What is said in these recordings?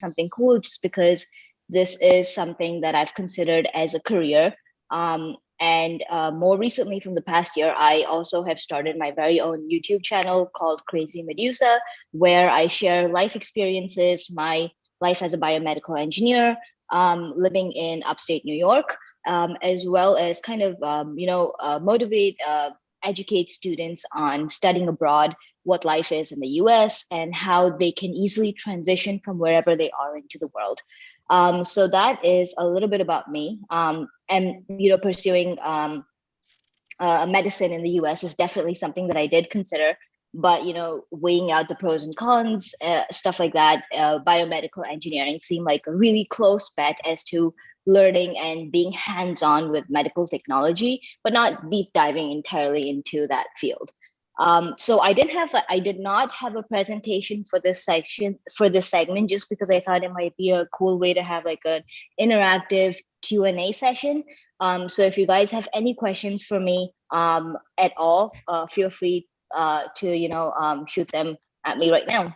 something cool just because this is something that I've considered as a career. And more recently, from the past year, I also have started my very own YouTube channel called Crazy Medusa, where I share life experiences, my life as a biomedical engineer, living in upstate New York, as well as kind of, motivate, educate students on studying abroad, what life is in the US, and how they can easily transition from wherever they are into the world. So that is a little bit about me. And pursuing medicine in the US is definitely something that I did consider. But weighing out the pros and cons, stuff like that, biomedical engineering seemed like a really close bet as to learning and being hands-on with medical technology, but not deep diving entirely into that field. So I did not have a presentation for this segment, just because I thought it might be a cool way to have like an interactive Q&A session. So if you guys have any questions for me at all, feel free to shoot them at me right now.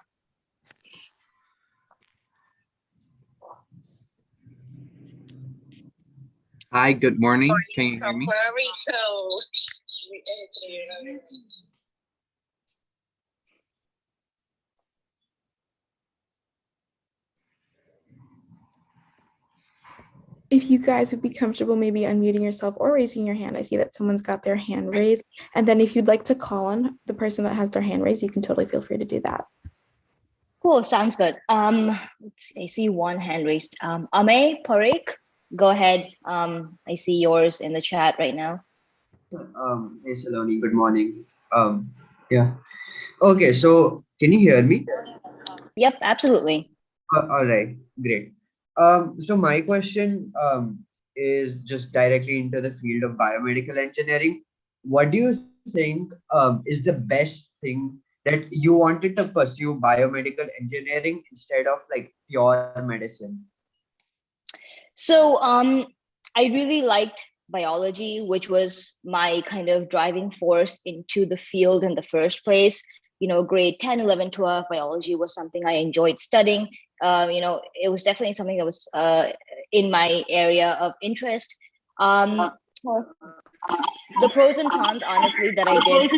Hi, good morning. Can you hear me? If you guys would be comfortable maybe unmuting yourself or raising your hand. I see that someone's got their hand raised. And then if you'd like to call on the person that has their hand raised, you can totally feel free to do that. Cool, sounds good. Let's see, I see one hand raised. Ame Parikh, go ahead. I see yours in the chat right now. Hey Saloni, good morning. Yeah. Okay, so can you hear me? Yep, absolutely. All right, great. So my question is just directly into the field of biomedical engineering. What do you think is the best thing that you wanted to pursue biomedical engineering instead of like pure medicine? So I really liked biology, which was my kind of driving force into the field in the first place. Grade 10, 11, 12 biology was something I enjoyed studying. It was definitely something that was in my area of interest. The pros and cons, honestly, that I did.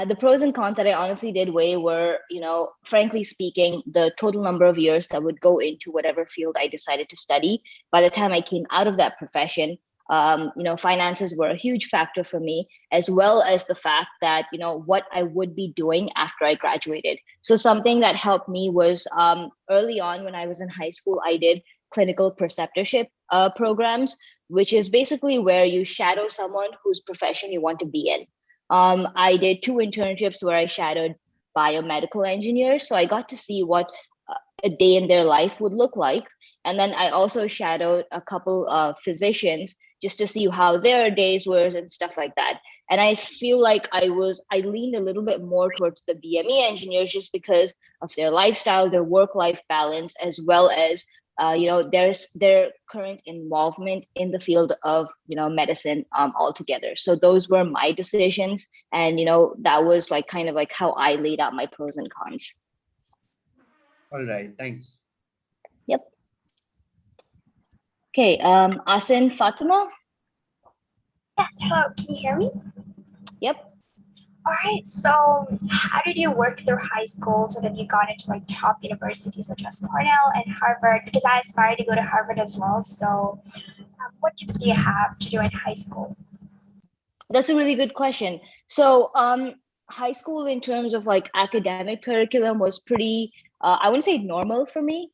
The pros and cons that I honestly did weigh were, frankly speaking, the total number of years that would go into whatever field I decided to study. By the time I came out of that profession, finances were a huge factor for me, as well as the fact that, what I would be doing after I graduated. So something that helped me was early on when I was in high school, I did clinical preceptorship programs, which is basically where you shadow someone whose profession you want to be in. I did 2 internships where I shadowed biomedical engineers. So I got to see what a day in their life would look like. And then I also shadowed a couple of physicians just to see how their days were and stuff like that. And I feel like I leaned a little bit more towards the BME engineers just because of their lifestyle, their work-life balance, as well as their current involvement in the field of medicine altogether. So those were my decisions, and that was like kind of like how I laid out my pros and cons. All right, thanks. Yep. Okay, Asin Fatima. Yes, hello, can you hear me? Yep. All right, so how did you work through high school so that you got into like top universities such as Cornell and Harvard? Because I aspire to go to Harvard as well. So what tips do you have to do in high school? That's a really good question. So high school in terms of like academic curriculum was pretty, I wouldn't say normal for me.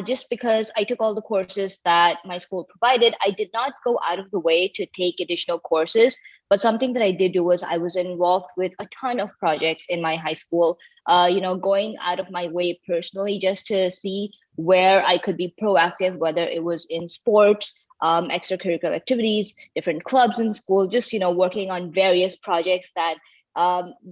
Just because I took all the courses that my school provided. I did not go out of the way to take additional courses, but something that I did do was I was involved with a ton of projects in my high school, going out of my way personally just to see where I could be proactive, whether it was in sports, extracurricular activities, different clubs in school, just, working on various projects that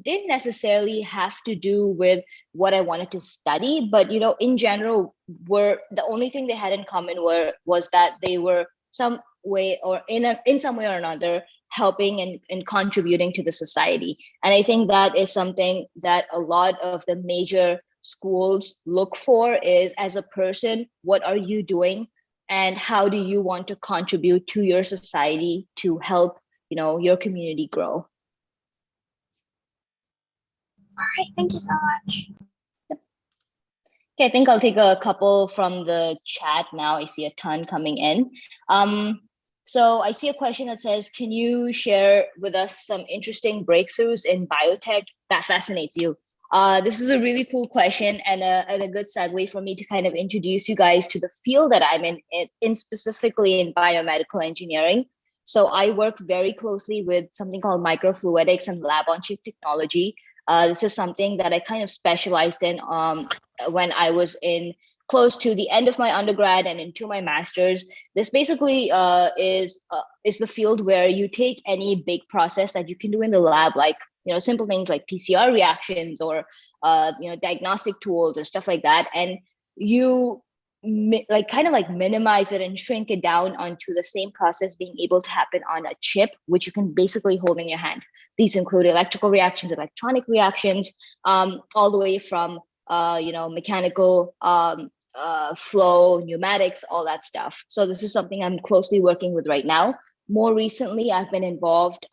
didn't necessarily have to do with what I wanted to study, but in general, were the only thing they had in common was that they were some way or in some way or another helping and contributing to the society. And I think that is something that a lot of the major schools look for is, as a person, what are you doing and how do you want to contribute to your society to help, your community grow? All right, thank you so much. Okay, I think I'll take a couple from the chat now. I see a ton coming in. So I see a question that says, can you share with us some interesting breakthroughs in biotech that fascinates you? This is a really cool question and a good segue for me to kind of introduce you guys to the field that I'm in specifically in biomedical engineering. So I work very closely with something called microfluidics and lab-on-chip technology. This is something that I kind of specialized in when I was in close to the end of my undergrad and into my master's. This basically is the field where you take any big process that you can do in the lab, like simple things like PCR reactions or diagnostic tools or stuff like that, and you kind of minimize it and shrink it down onto the same process being able to happen on a chip, which you can basically hold in your hand. These include electrical reactions, electronic reactions, all the way from mechanical flow, pneumatics, all that stuff. So this is something I'm closely working with right now. More recently, I've been involved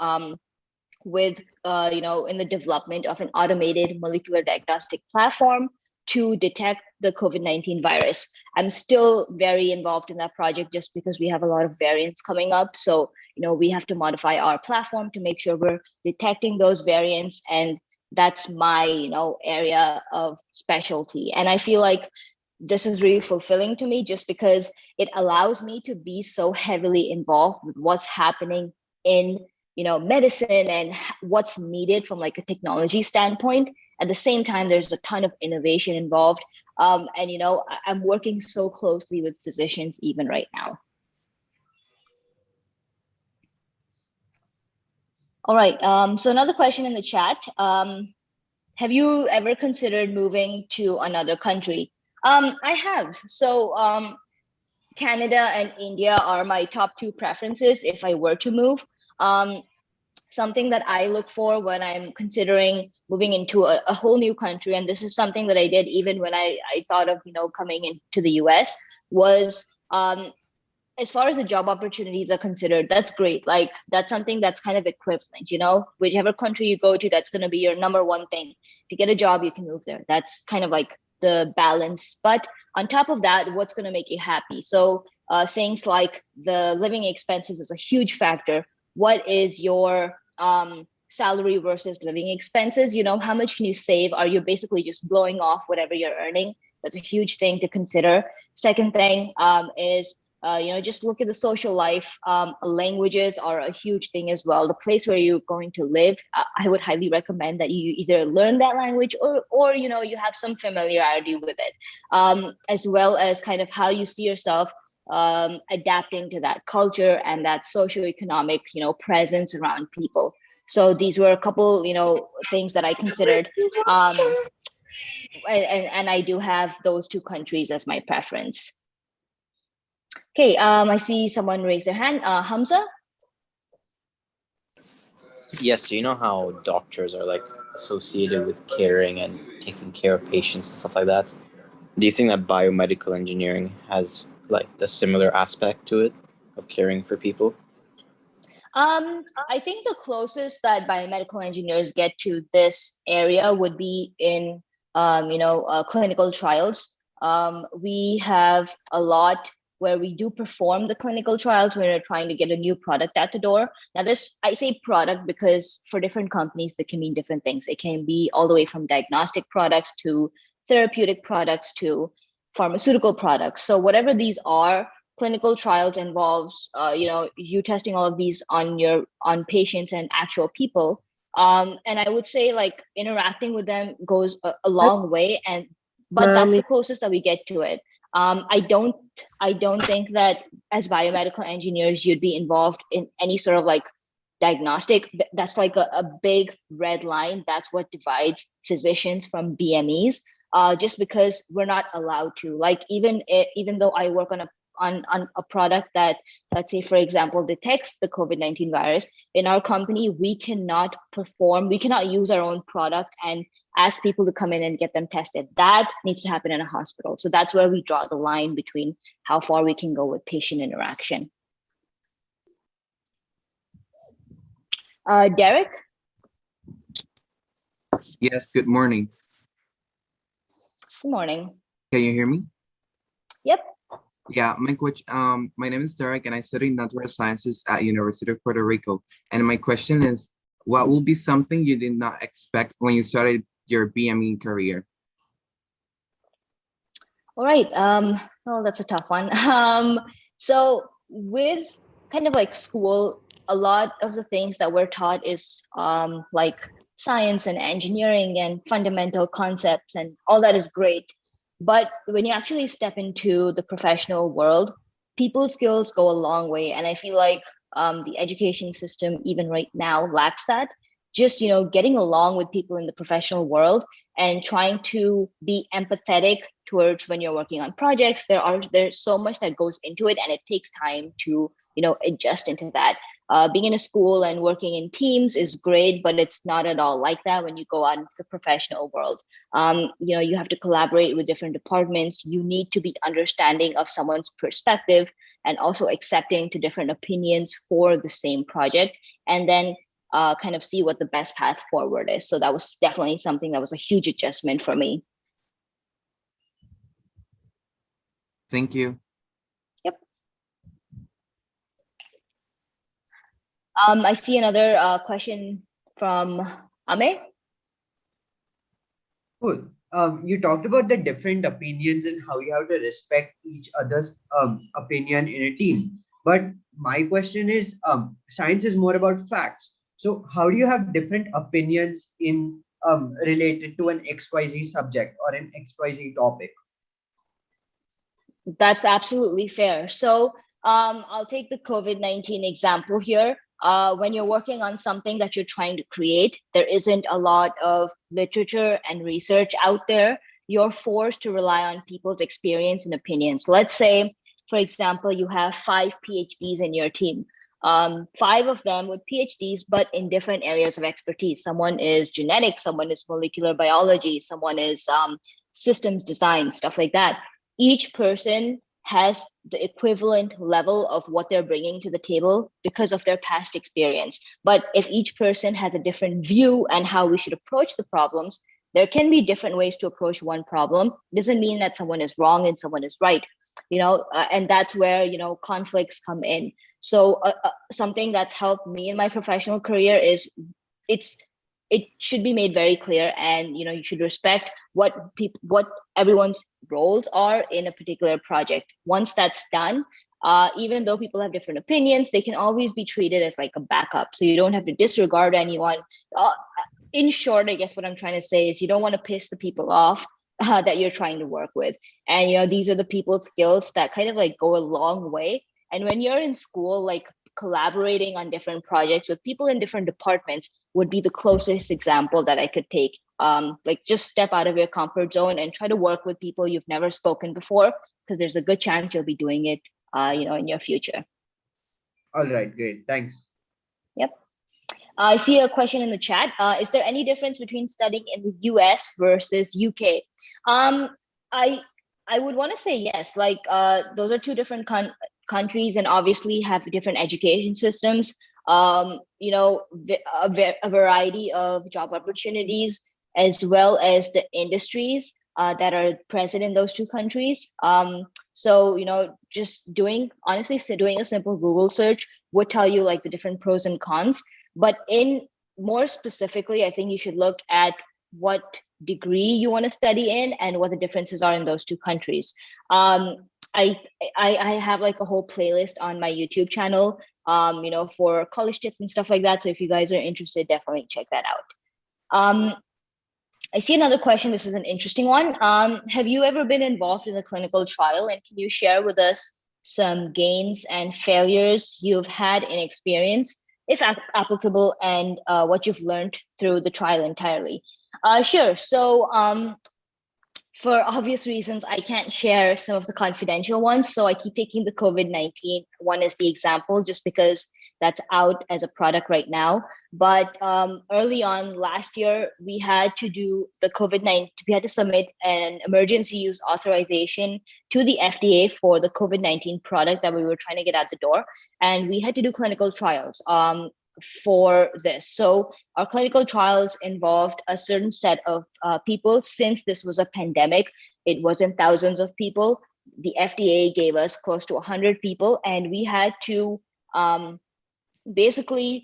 with in the development of an automated molecular diagnostic platform to detect the COVID-19 virus. I'm still very involved in that project just because we have a lot of variants coming up. So, we have to modify our platform to make sure we're detecting those variants. And that's my, area of specialty. And I feel like this is really fulfilling to me just because it allows me to be so heavily involved with what's happening in medicine and what's needed from like a technology standpoint. At the same time, there's a ton of innovation involved. And I'm working so closely with physicians even right now. All right, so another question in the chat. Have you ever considered moving to another country? I have. So Canada and India are my top two preferences if I were to move. Something that I look for when I'm considering moving into a whole new country, and this is something that I did even when I thought of coming into the US, was as far as the job opportunities are considered, that's great. Like that's something that's kind of equivalent, whichever country you go to, that's going to be your number one thing. If you get a job, you can move there. That's kind of like the balance. But on top of that, what's going to make you happy? So things like the living expenses is a huge factor. What is your salary versus living expenses? How much can you save? Are you basically just blowing off whatever you're earning? That's a huge thing to consider. Second thing is just look at the social life. Languages are a huge thing as well. The place where you're going to live, I would highly recommend that you either learn that language or you have some familiarity with it, as well as kind of how you see yourself adapting to that culture and that socioeconomic presence around people. So these were a couple things that I considered, and I do have those two countries as my preference. Okay, I see someone raise their hand. Hamza? Yes, so you know how doctors are like associated with caring and taking care of patients and stuff like that? Do you think that biomedical engineering has like a similar aspect to it of caring for people? I think the closest that biomedical engineers get to this area would be in clinical trials. We have a lot where we do perform the clinical trials when we're trying to get a new product at the door. Now this, I say product because for different companies, that can mean different things. It can be all the way from diagnostic products to therapeutic products to pharmaceutical products. So whatever these are, clinical trials involves, you testing all of these on patients and actual people. And I would say like interacting with them goes a long way, but that's the closest that we get to it. I don't think that as biomedical engineers, you'd be involved in any sort of like diagnostic. That's like a big red line. That's what divides physicians from BMEs, just because we're not allowed to. Like even though I work on a product that, let's say, for example, detects the COVID-19 virus, in our company, we cannot use our own product and ask people to come in and get them tested. That needs to happen in a hospital. So that's where we draw the line between how far we can go with patient interaction. Derek? Yes, good morning. Good morning. Can you hear me? Yep. Yeah, my name is Derek and I study natural sciences at University of Puerto Rico. And my question is, what will be something you did not expect when you started your BME career? All right. Well, that's a tough one. So with kind of like school, a lot of the things that we're taught is like science and engineering and fundamental concepts, and all that is great. But when you actually step into the professional world, people skills go a long way. And I feel like the education system, even right now, lacks that. Just, getting along with people in the professional world and trying to be empathetic towards when you're working on projects. There's so much that goes into it, and it takes time to, adjust into that. Being in a school and working in teams is great, but it's not at all like that when you go out into the professional world. You have to collaborate with different departments. You need to be understanding of someone's perspective and also accepting to different opinions for the same project, and then kind of see what the best path forward is. So that was definitely something that was a huge adjustment for me. Thank you. Yep. I see another question from Amir. Cool. You talked about the different opinions and how you have to respect each other's opinion in a team. But my question is, science is more about facts. So how do you have different opinions in related to an XYZ subject or an XYZ topic? That's absolutely fair. So I'll take the COVID-19 example here. When you're working on something that you're trying to create, there isn't a lot of literature and research out there. You're forced to rely on people's experience and opinions. Let's say, for example, you have 5 PhDs in your team. 5 of them with PhDs, but in different areas of expertise. Someone is genetics, someone is molecular biology, someone is systems design, stuff like that. Each person has the equivalent level of what they're bringing to the table because of their past experience. But if each person has a different view and how we should approach the problems, there can be different ways to approach one problem. It doesn't mean that someone is wrong and someone is right, and that's where, conflicts come in. So something that's helped me in my professional career is it should be made very clear, and you should respect what everyone's roles are in a particular project. Once that's done, even though people have different opinions, they can always be treated as like a backup. So you don't have to disregard anyone. In short, I guess what I'm trying to say is you don't want to piss the people off that you're trying to work with. And these are the people skills that kind of like go a long way. And when you're in school, like collaborating on different projects with people in different departments would be the closest example that I could take. Like just step out of your comfort zone and try to work with people you've never spoken before, because there's a good chance you'll be doing it, in your future. All right, great. Thanks. Yep. I see a question in the chat. Is there any difference between studying in the US versus UK? I would want to say yes. Like those are two different countries, and obviously have different education systems. A variety of job opportunities, as well as the industries that are present in those two countries. So just doing a simple Google search would tell you like the different pros and cons. But in more specifically, I think you should look at what degree you want to study in and what the differences are in those two countries. I have like a whole playlist on my YouTube channel, for college tips and stuff like that. So if you guys are interested, definitely check that out. I see another question. This is an interesting one. Have you ever been involved in a clinical trial, and can you share with us some gains and failures you've had in experience, if applicable, and what you've learned through the trial entirely? Sure. So for obvious reasons, I can't share some of the confidential ones. So I keep taking the COVID-19 one as the example, just because that's out as a product right now. But early on last year, we had to do the COVID-19, we had to submit an emergency use authorization to the FDA for the COVID-19 product that we were trying to get out the door. And we had to do clinical trials for this. So our clinical trials involved a certain set of people. Since this was a pandemic, it wasn't thousands of people. The FDA gave us close to 100 people, and we had to basically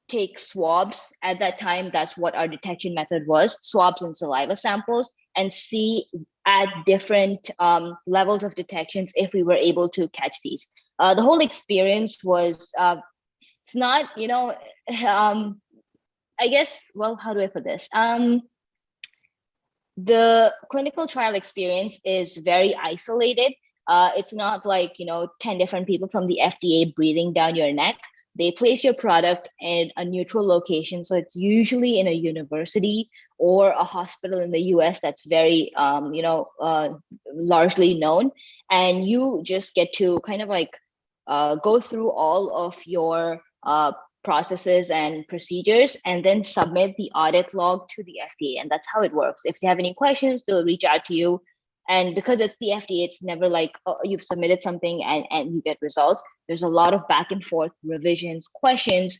take swabs. At that time, that's what our detection method was, swabs and saliva samples, and see at different levels of detections if we were able to catch these. The whole experience was, it's not, I guess, well, how do I put this? The clinical trial experience is very isolated. It's not like, 10 different people from the FDA breathing down your neck. They place your product in a neutral location. So it's usually in a university or a hospital in the US that's very, largely known. And you just get to kind of like go through all of your processes and procedures, and then submit the audit log to the FDA. And that's how it works. If they have any questions, they'll reach out to you. And because it's the FDA, it's never like, oh, you've submitted something and you get results. There's a lot of back and forth revisions, questions.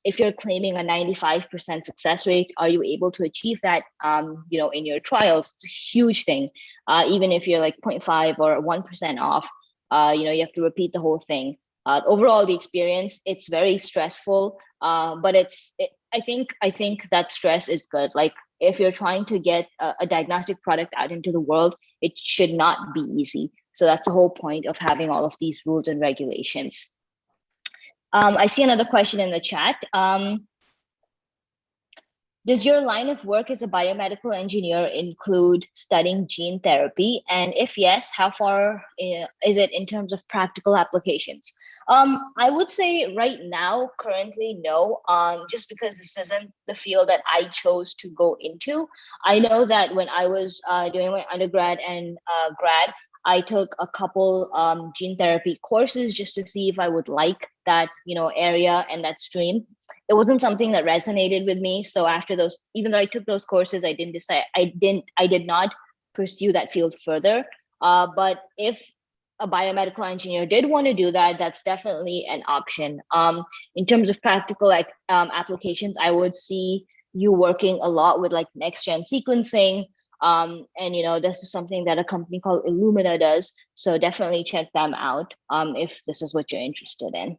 If you're claiming a 95% success rate, are you able to achieve that, in your trials? It's a huge thing. Even if you're like 0.5 or 1% off, you have to repeat the whole thing. Overall, the experience, it's very stressful, but I think that stress is good. Like if you're trying to get a diagnostic product out into the world, it should not be easy. So that's the whole point of having all of these rules and regulations. I see another question in the chat. Does your line of work as a biomedical engineer include studying gene therapy? And if yes, how far is it in terms of practical applications? I would say right now, currently, no, just because this isn't the field that I chose to go into. I know that when I was doing my undergrad and grad, I took a couple gene therapy courses just to see if I would like that, area and that stream. It wasn't something that resonated with me. So after those, even though I took those courses, I did not pursue that field further. But if a biomedical engineer did want to do that, that's definitely an option. In terms of practical applications, I would see you working a lot with like next-gen sequencing. And this is something that a company called Illumina does. So definitely check them out if this is what you're interested in.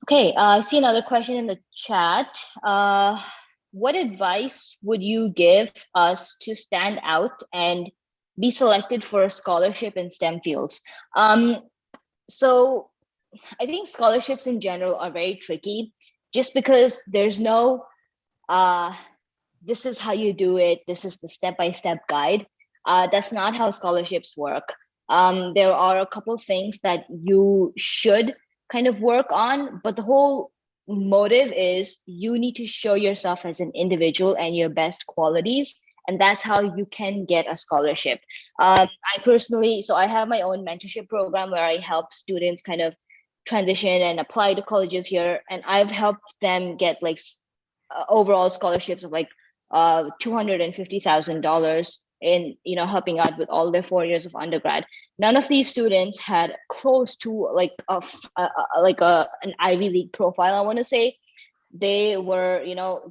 Okay, I see another question in the chat. What advice would you give us to stand out and be selected for a scholarship in STEM fields? So I think scholarships in general are very tricky just because there's no, this is how you do it, this is the step-by-step guide. That's not how scholarships work. There are a couple things that you should kind of work on, but the whole motive is you need to show yourself as an individual and your best qualities, and that's how you can get a scholarship. I personally, so I have my own mentorship program where I help students kind of transition and apply to colleges here, and I've helped them get like overall scholarships of like $250,000 in helping out with all their 4 years of undergrad. None of these students had close to like an Ivy League profile, I want to say. They were,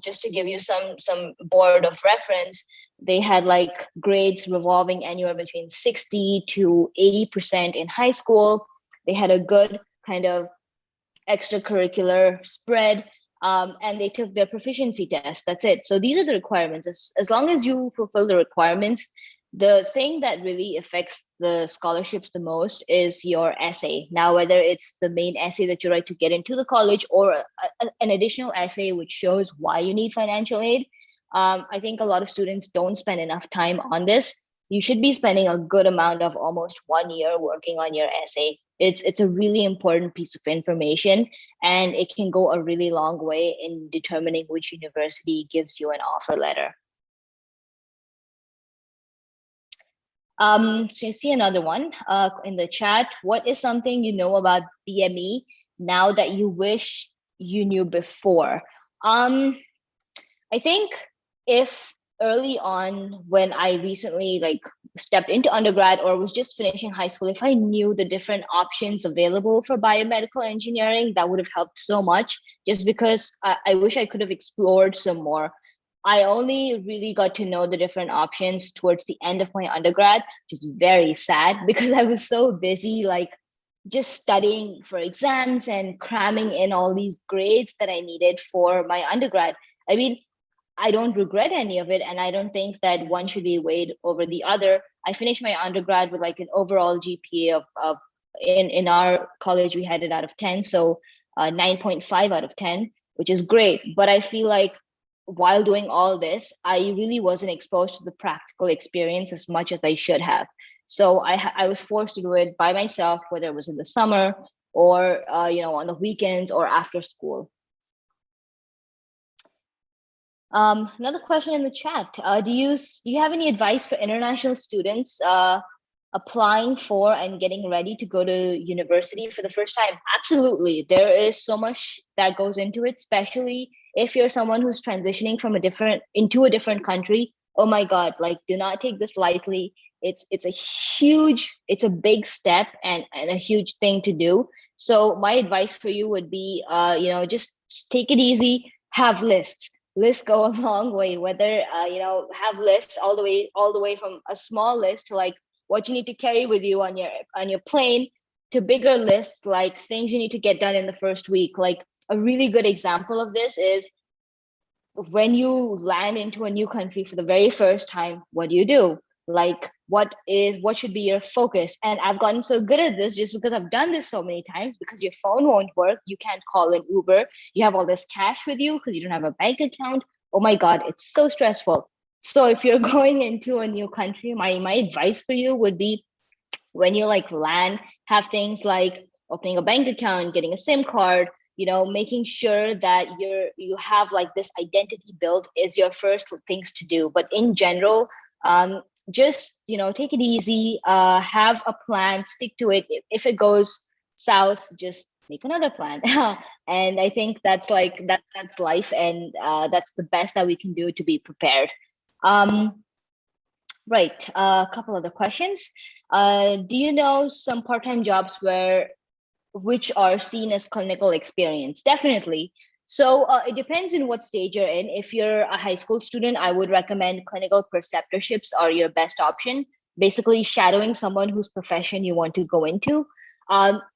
just to give you some board of reference, they had like grades revolving anywhere between 60 to 80% in high school. They had a good kind of extracurricular spread. And they took their proficiency test. That's it. So these are the requirements. As long as you fulfill the requirements, the thing that really affects the scholarships the most is your essay. Now, whether it's the main essay that you write to get into the college or an additional essay which shows why you need financial aid, I think a lot of students don't spend enough time on this. You should be spending a good amount of almost 1 year working on your essay. It's a really important piece of information, and it can go a really long way in determining which university gives you an offer letter. So you see another one in the chat. What is something you know about BME now that you wish you knew before? I think if early on when I recently like stepped into undergrad or was just finishing high school, if I knew the different options available for biomedical engineering, that would have helped so much, just because I wish I could have explored some more. I only really got to know the different options towards the end of my undergrad, which is very sad because I was so busy, like just studying for exams and cramming in all these grades that I needed for my undergrad. I mean, I don't regret any of it, and I don't think that one should be weighed over the other. I finished my undergrad with like an overall GPA of in our college we had it out of 10, so 9.5 out of 10, which is great. But I feel like while doing all this, I really wasn't exposed to the practical experience as much as I should have. So I was forced to do it by myself, whether it was in the summer or on the weekends or after school. Another question in the chat. Do you have any advice for international students applying for and getting ready to go to university for the first time? Absolutely. There is so much that goes into it, especially if you're someone who's transitioning from into a different country. Oh my God, like do not take this lightly. It's a big step and a huge thing to do. So my advice for you would be, just take it easy, have lists. Lists go a long way, whether have lists all the way from a small list to like what you need to carry with you on your plane, to bigger lists like things you need to get done in the first week. Like a really good example of this is when you land into a new country for the very first time, what do? Like what should be your focus? And I've gotten so good at this just because I've done this so many times. Because your phone won't work, you can't call an Uber, you have all this cash with you because you don't have a bank account. Oh my God, it's so stressful. So if you're going into a new country, my advice for you would be, when you like land, have things like opening a bank account, getting a SIM card, making sure that you have like this identity built is your first things to do. But in general, just take it easy, have a plan, stick to it. If it goes south, just make another plan. And I think that's that's life, and that's the best that we can do to be prepared. Right, a couple other questions. Do you know some part-time jobs which are seen as clinical experience? Definitely. So it depends on what stage you're in. If you're a high school student, I would recommend clinical preceptorships are your best option. Basically shadowing someone whose profession you want to go into.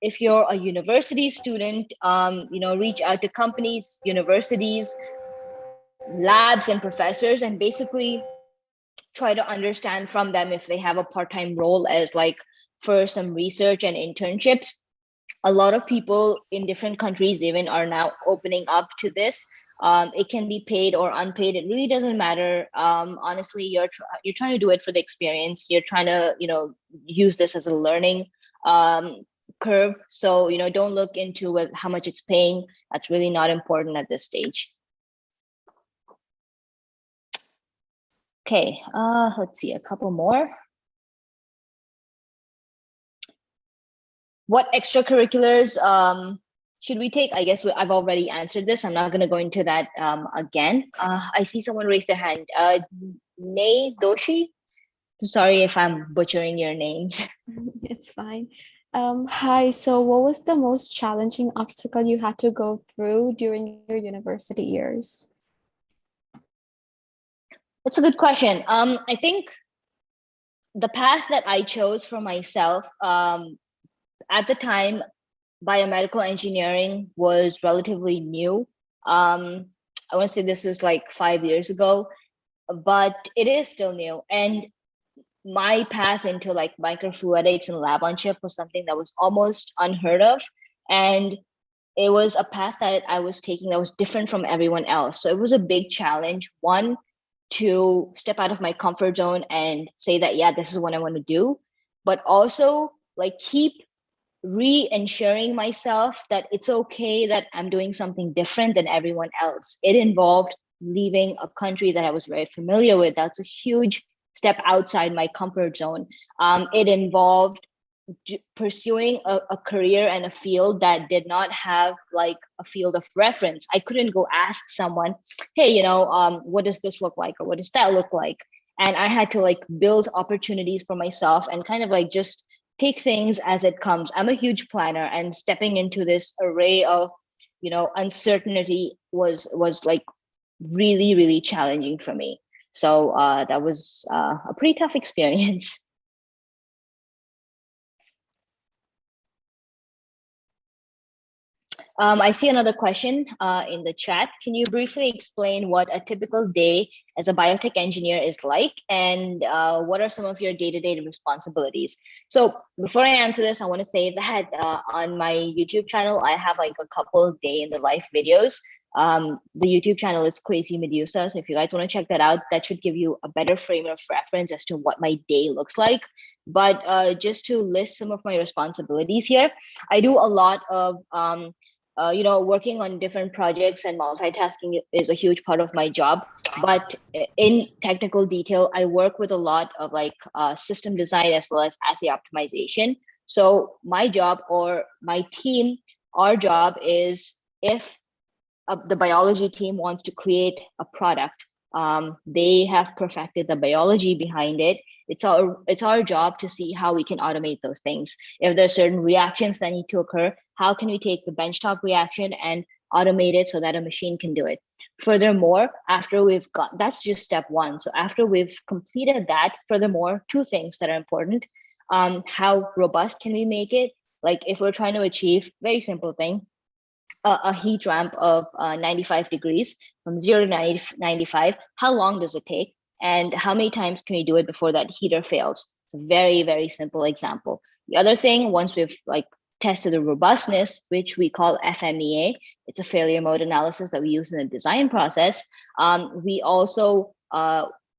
If you're a university student, reach out to companies, universities, labs, and professors, and basically try to understand from them if they have a part-time role as like for some research and internships. A lot of people in different countries even are now opening up to this. It can be paid or unpaid. It really doesn't matter. Honestly, you're trying to do it for the experience. You're trying to use this as a learning curve. So don't look into how much it's paying. That's really not important at this stage. Okay, let's see, a couple more. What extracurriculars should we take? I guess I've already answered this. I'm not going to go into that again. I see someone raise their hand. Nay Doshi. Sorry if I'm butchering your names. It's fine. Hi, so what was the most challenging obstacle you had to go through during your university years? That's a good question. I think the path that I chose for myself, at the time, biomedical engineering was relatively new. I want to say this is like 5 years ago, but it is still new. And my path into like microfluidics and lab on chip was something that was almost unheard of. And it was a path that I was taking that was different from everyone else. So it was a big challenge. One, to step out of my comfort zone and say that, yeah, this is what I want to do, but also like keep re-ensuring myself that it's okay that I'm doing something different than everyone else. It involved leaving a country that I was very familiar with. That's a huge step outside my comfort zone. It involved pursuing a career and a field that did not have like a field of reference. I couldn't go ask someone, hey, what does this look like, or what does that look like? And I had to like build opportunities for myself and kind of like just take things as it comes. I'm a huge planner, and stepping into this array of uncertainty was like really, really challenging for me. So that was a pretty tough experience. I see another question in the chat. Can you briefly explain what a typical day as a biotech engineer is like, and what are some of your day-to-day responsibilities? So before I answer this, I want to say that on my YouTube channel, I have like a couple day in the life videos. The YouTube channel is Crazy Medusa. So if you guys want to check that out, that should give you a better frame of reference as to what my day looks like. But just to list some of my responsibilities here, I do a lot of working on different projects, and multitasking is a huge part of my job. But in technical detail, I work with a lot of like system design as well as assay optimization. So my job, or my team, our job is, if the biology team wants to create a product, they have perfected the biology behind it. It's our job to see how we can automate those things. If there's certain reactions that need to occur, how can we take the benchtop reaction and automate it so that a machine can do it? Furthermore, that's just step one. So after we've completed that, furthermore, two things that are important. How robust can we make it? Like if we're trying to achieve, very simple thing, a heat ramp of 95 degrees from 0 to 95, how long does it take? And how many times can we do it before that heater fails? It's a very, very simple example. The other thing, once we've like tested the robustness, which we call FMEA, it's a failure mode analysis that we use in the design process. We also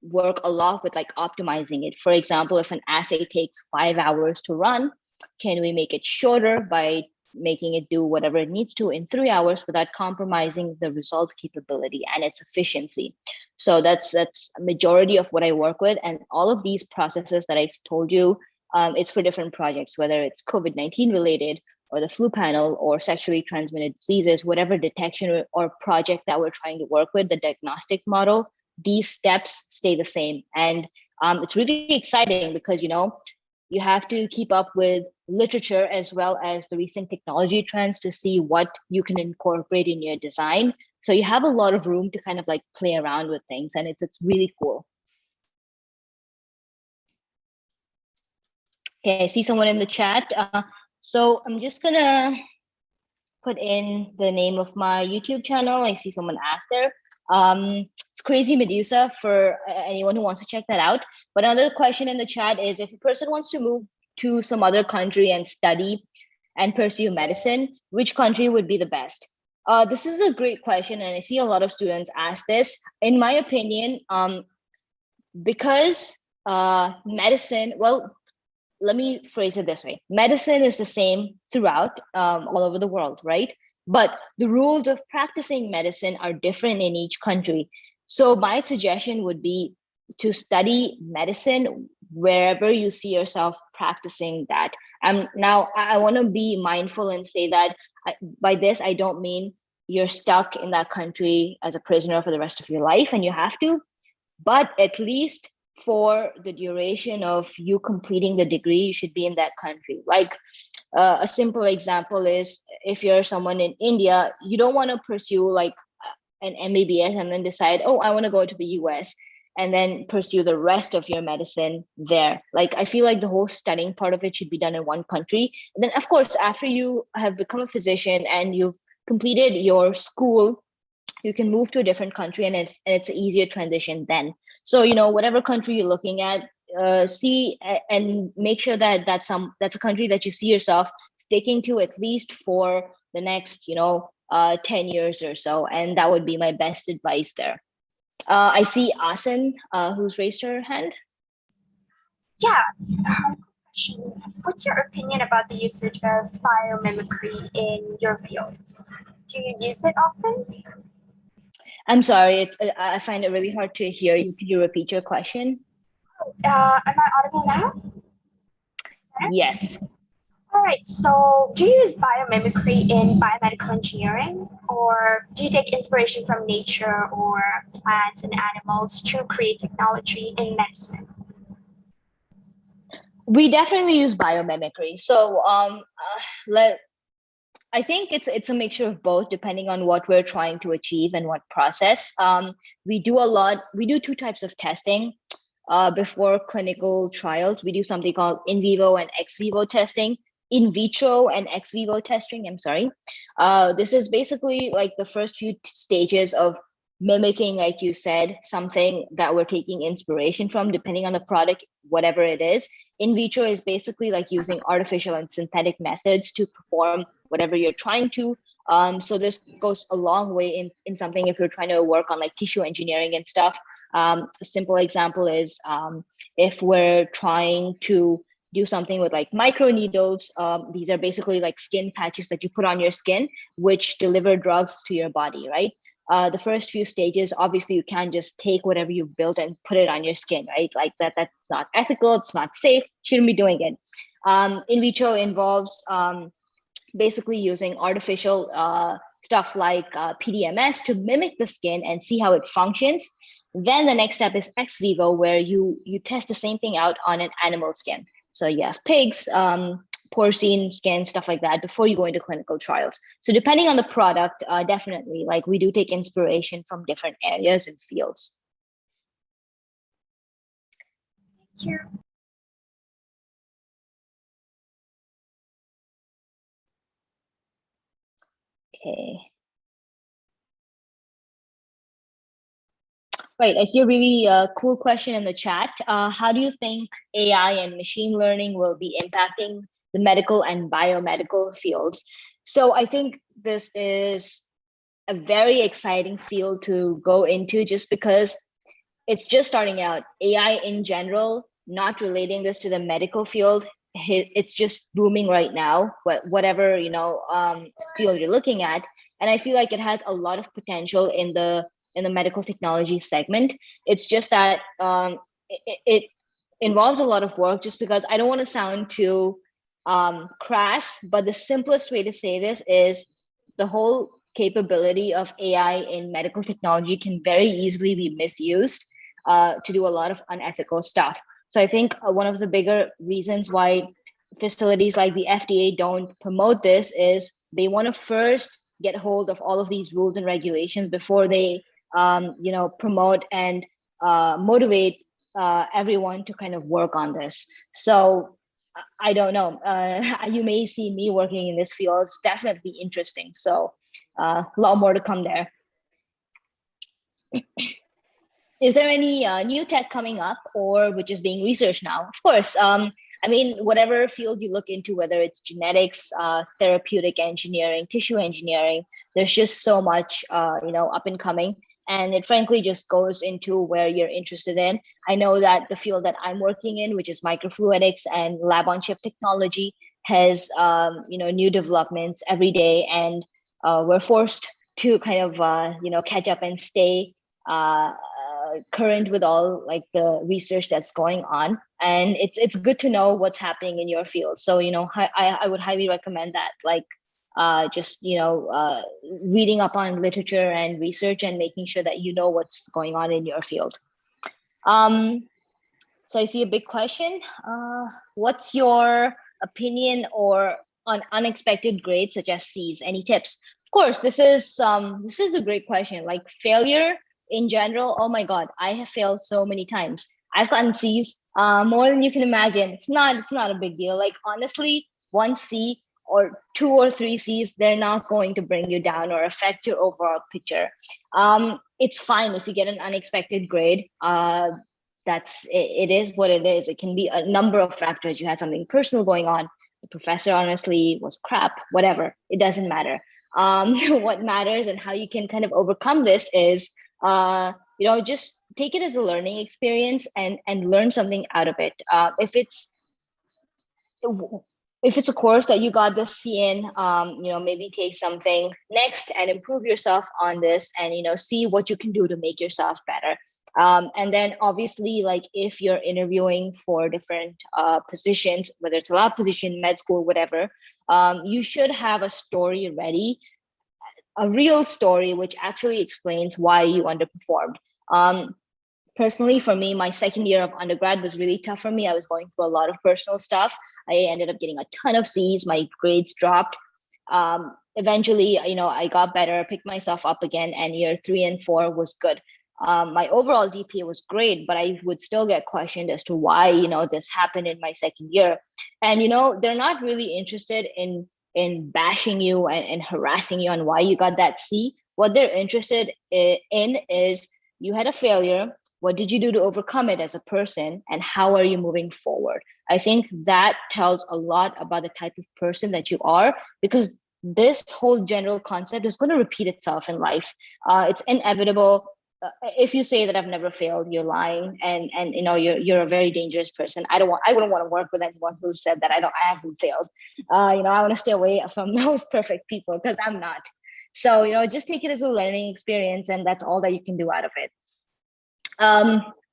work a lot with like optimizing it. For example, if an assay takes 5 hours to run, can we make it shorter by making it do whatever it needs to in 3 hours without compromising the result capability and its efficiency? So that's a majority of what I work with. And all of these processes that I told you, it's for different projects, whether it's COVID-19 related, or the flu panel, or sexually transmitted diseases, whatever detection or project that we're trying to work with, the diagnostic model, these steps stay the same. And it's really exciting because, you have to keep up with literature as well as the recent technology trends to see what you can incorporate in your design. So you have a lot of room to kind of like play around with things, and it's really cool. Okay, I see someone in the chat. So I'm just gonna put in the name of my YouTube channel. I see someone asked there. It's Crazy Medusa for anyone who wants to check that out. But another question in the chat is, if a person wants to move to some other country and study and pursue medicine, which country would be the best? This is a great question, and I see a lot of students ask this. In my opinion, because medicine, well, let me phrase it this way. Medicine is the same throughout, all over the world, right? But the rules of practicing medicine are different in each country. So my suggestion would be to study medicine wherever you see yourself practicing that. Now, I want to be mindful and say that by this, I don't mean you're stuck in that country as a prisoner for the rest of your life and you have to, but at least for the duration of you completing the degree, you should be in that country. Like a simple example is, if you're someone in India, you don't want to pursue like an MBBS and then decide, oh, I want to go to the US and then pursue the rest of your medicine there. Like, I feel like the whole studying part of it should be done in one country. And then of course, after you have become a physician and you've completed your school, you can move to a different country, and it's an easier transition then. So, whatever country you're looking at, see and make sure that that's a country that you see yourself sticking to at least for the next 10 years or so. And that would be my best advice there. I see Asin, who's raised her hand. Yeah. What's your opinion about the usage of biomimicry in your field? Do you use it often? I'm sorry, I find it really hard to hear you. Could you repeat your question? Am I audible now? Yes. All right, so do you use biomimicry in biomedical engineering, or do you take inspiration from nature or plants and animals to create technology in medicine? We definitely use biomimicry. So let I think it's a mixture of both, depending on what we're trying to achieve and what process. We do two types of testing before clinical trials. We do something called in vivo and ex vivo testing, in vitro and ex vivo testing. I'm sorry. This is basically like the first few stages of mimicking, like you said, something that we're taking inspiration from, depending on the product, whatever it is. In vitro is basically like using artificial and synthetic methods to perform whatever you're trying to. So this goes a long way in something if you're trying to work on like tissue engineering and stuff. A simple example is if we're trying to do something with like microneedles. These are basically like skin patches that you put on your skin, which deliver drugs to your body, right? The first few stages, obviously you can't just take whatever you've built and put it on your skin, right? Like that's not ethical, it's not safe, shouldn't be doing it. In vitro involves basically using artificial stuff like PDMS to mimic the skin and see how it functions. Then the next step is ex vivo, where you test the same thing out on an animal skin. So you have pigs, porcine skin, stuff like that before you go into clinical trials. So depending on the product, definitely, like we do take inspiration from different areas and fields. Thank you. Okay. Right, I see a really cool question in the chat. How do you think AI and machine learning will be impacting the medical and biomedical fields? So I think this is a very exciting field to go into just because it's just starting out. AI in general, not relating this to the medical field, it's just booming right now, whatever, field you're looking at. And I feel like it has a lot of potential in the medical technology segment. It's just that it involves a lot of work, just because I don't want to sound too crass, but the simplest way to say this is the whole capability of AI in medical technology can very easily be misused to do a lot of unethical stuff. So I think one of the bigger reasons why facilities like the FDA don't promote this is they want to first get hold of all of these rules and regulations before they promote and motivate everyone to kind of work on this. So I don't know. You may see me working in this field. It's definitely interesting. So a lot more to come there. Is there any new tech coming up or which is being researched now? Of course. I mean, whatever field you look into, whether it's genetics, therapeutic engineering, tissue engineering, there's just so much, up and coming. And it frankly just goes into where you're interested in. I know that the field that I'm working in, which is microfluidics and lab on chip technology, has new developments every day, and we're forced to kind of catch up and stay current with all like the research that's going on. And it's good to know what's happening in your field. So I would highly recommend that, like just reading up on literature and research and making sure that you know what's going on in your field. So I see a big question. What's your opinion or on unexpected grades such as C's? Any tips? Of course, this is a great question. Like failure in general, oh my God, I have failed so many times. I've gotten C's more than you can imagine. It's not a big deal. Like honestly, one C or 2 or 3 C's, they're not going to bring you down or affect your overall picture. It's fine if you get an unexpected grade. It is what it is. It can be a number of factors. You had something personal going on. The professor honestly was crap, whatever. It doesn't matter. What matters and how you can kind of overcome this is, just take it as a learning experience and learn something out of it. If it's a course that you got the C in, maybe take something next and improve yourself on this and, see what you can do to make yourself better. And then obviously, like if you're interviewing for different positions, whether it's a lab position, med school, whatever, you should have a story ready, a real story which actually explains why you underperformed. Personally, for me, my second year of undergrad was really tough for me. I was going through a lot of personal stuff. I ended up getting a ton of C's. My grades dropped. Eventually, I got better, picked myself up again, and year 3 and 4 was good. My overall GPA was great, but I would still get questioned as to why, this happened in my second year. And, they're not really interested in bashing you and harassing you on why you got that C. What they're interested in is you had a failure. What did you do to overcome it as a person? And how are you moving forward? I think that tells a lot about the type of person that you are, because this whole general concept is going to repeat itself in life. It's inevitable. If you say that I've never failed, you're lying, and you're a very dangerous person. I wouldn't want to work with anyone who said that I haven't failed. I want to stay away from those perfect people, because I'm not. So just take it as a learning experience, and that's all that you can do out of it.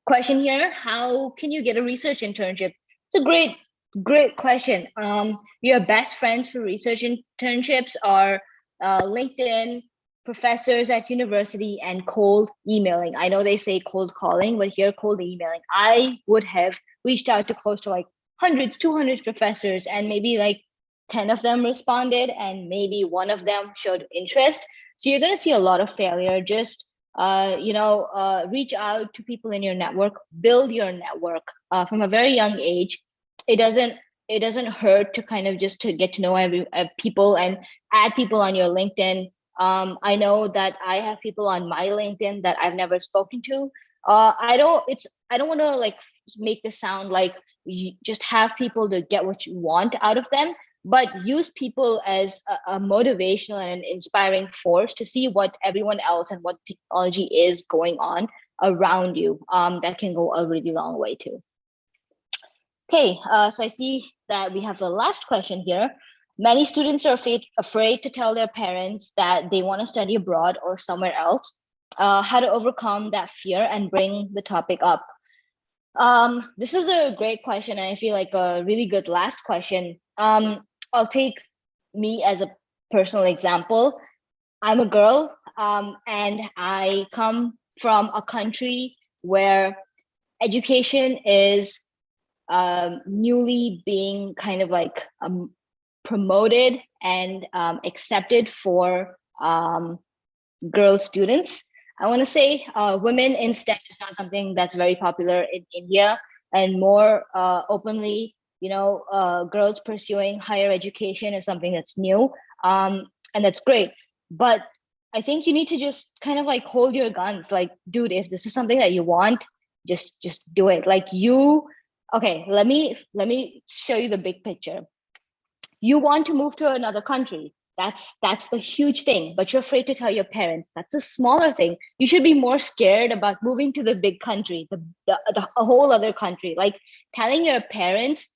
Question here: how can you get a research internship? It's a great question. Your best friends for research internships are LinkedIn, professors at university, and cold emailing. I know they say cold calling, but here cold emailing. I would have reached out to close to like 200 professors, and maybe like 10 of them responded, and maybe one of them showed interest. So you're going to see a lot of failure. Just reach out to people in your network, build your network from a very young age. It doesn't hurt to kind of just to get to know people and add people on your LinkedIn. I know that I have people on my LinkedIn that I've never spoken to. I don't want to like make this sound like you just have people to get what you want out of them, but use people as a motivational and an inspiring force to see what everyone else and what technology is going on around you. That can go a really long way too. Okay, so I see that we have the last question here. Many students are afraid to tell their parents that they want to study abroad or somewhere else. How to overcome that fear and bring the topic up? This is a great question, and I feel like a really good last question. I'll take me as a personal example. I'm a girl, and I come from a country where education is newly being kind of like promoted and accepted for girl students. I want to say women in STEM is not something that's very popular in India, and more openly, girls pursuing higher education is something that's new, and that's great. But I think you need to just kind of like hold your guns. Like, dude, if this is something that you want, just do it. Like okay, let me show you the big picture. You want to move to another country. That's the huge thing, but you're afraid to tell your parents. That's a smaller thing. You should be more scared about moving to the big country, a whole other country. Like telling your parents,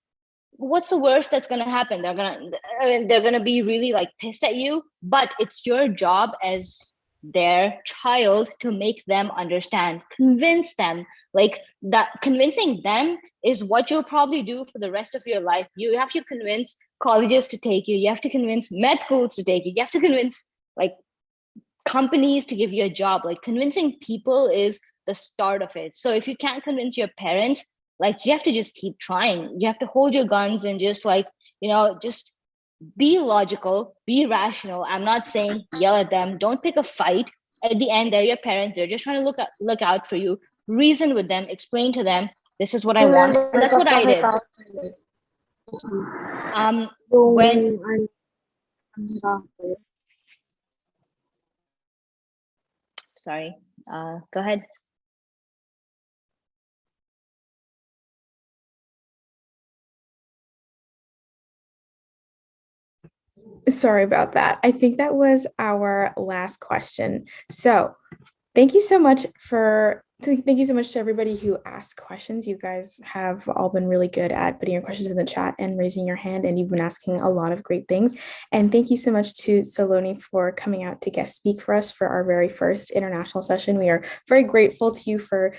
what's the worst that's gonna happen? They're gonna be really like pissed at you, but it's your job as their child to make them understand, convince them. Like that, convincing them is what you'll probably do for the rest of your life. You have to convince colleges to take you. You have to convince med schools to take you. You have to convince like companies to give you a job. Like convincing people is the start of it. So if you can't convince your parents, like you have to just keep trying. You have to hold your guns and just like, just be logical, be rational. I'm not saying yell at them. Don't pick a fight. At the end, they're your parents. They're just trying to look out for you. Reason with them, explain to them, this is what I want. And that's what I did. Sorry, go ahead. Sorry about that. I think that was our last question. So Thank you so much to everybody who asked questions. You guys have all been really good at putting your questions in the chat and raising your hand, and you've been asking a lot of great things. And thank you so much to Saloni for coming out to guest speak for us for our very first international session. We are very grateful to you for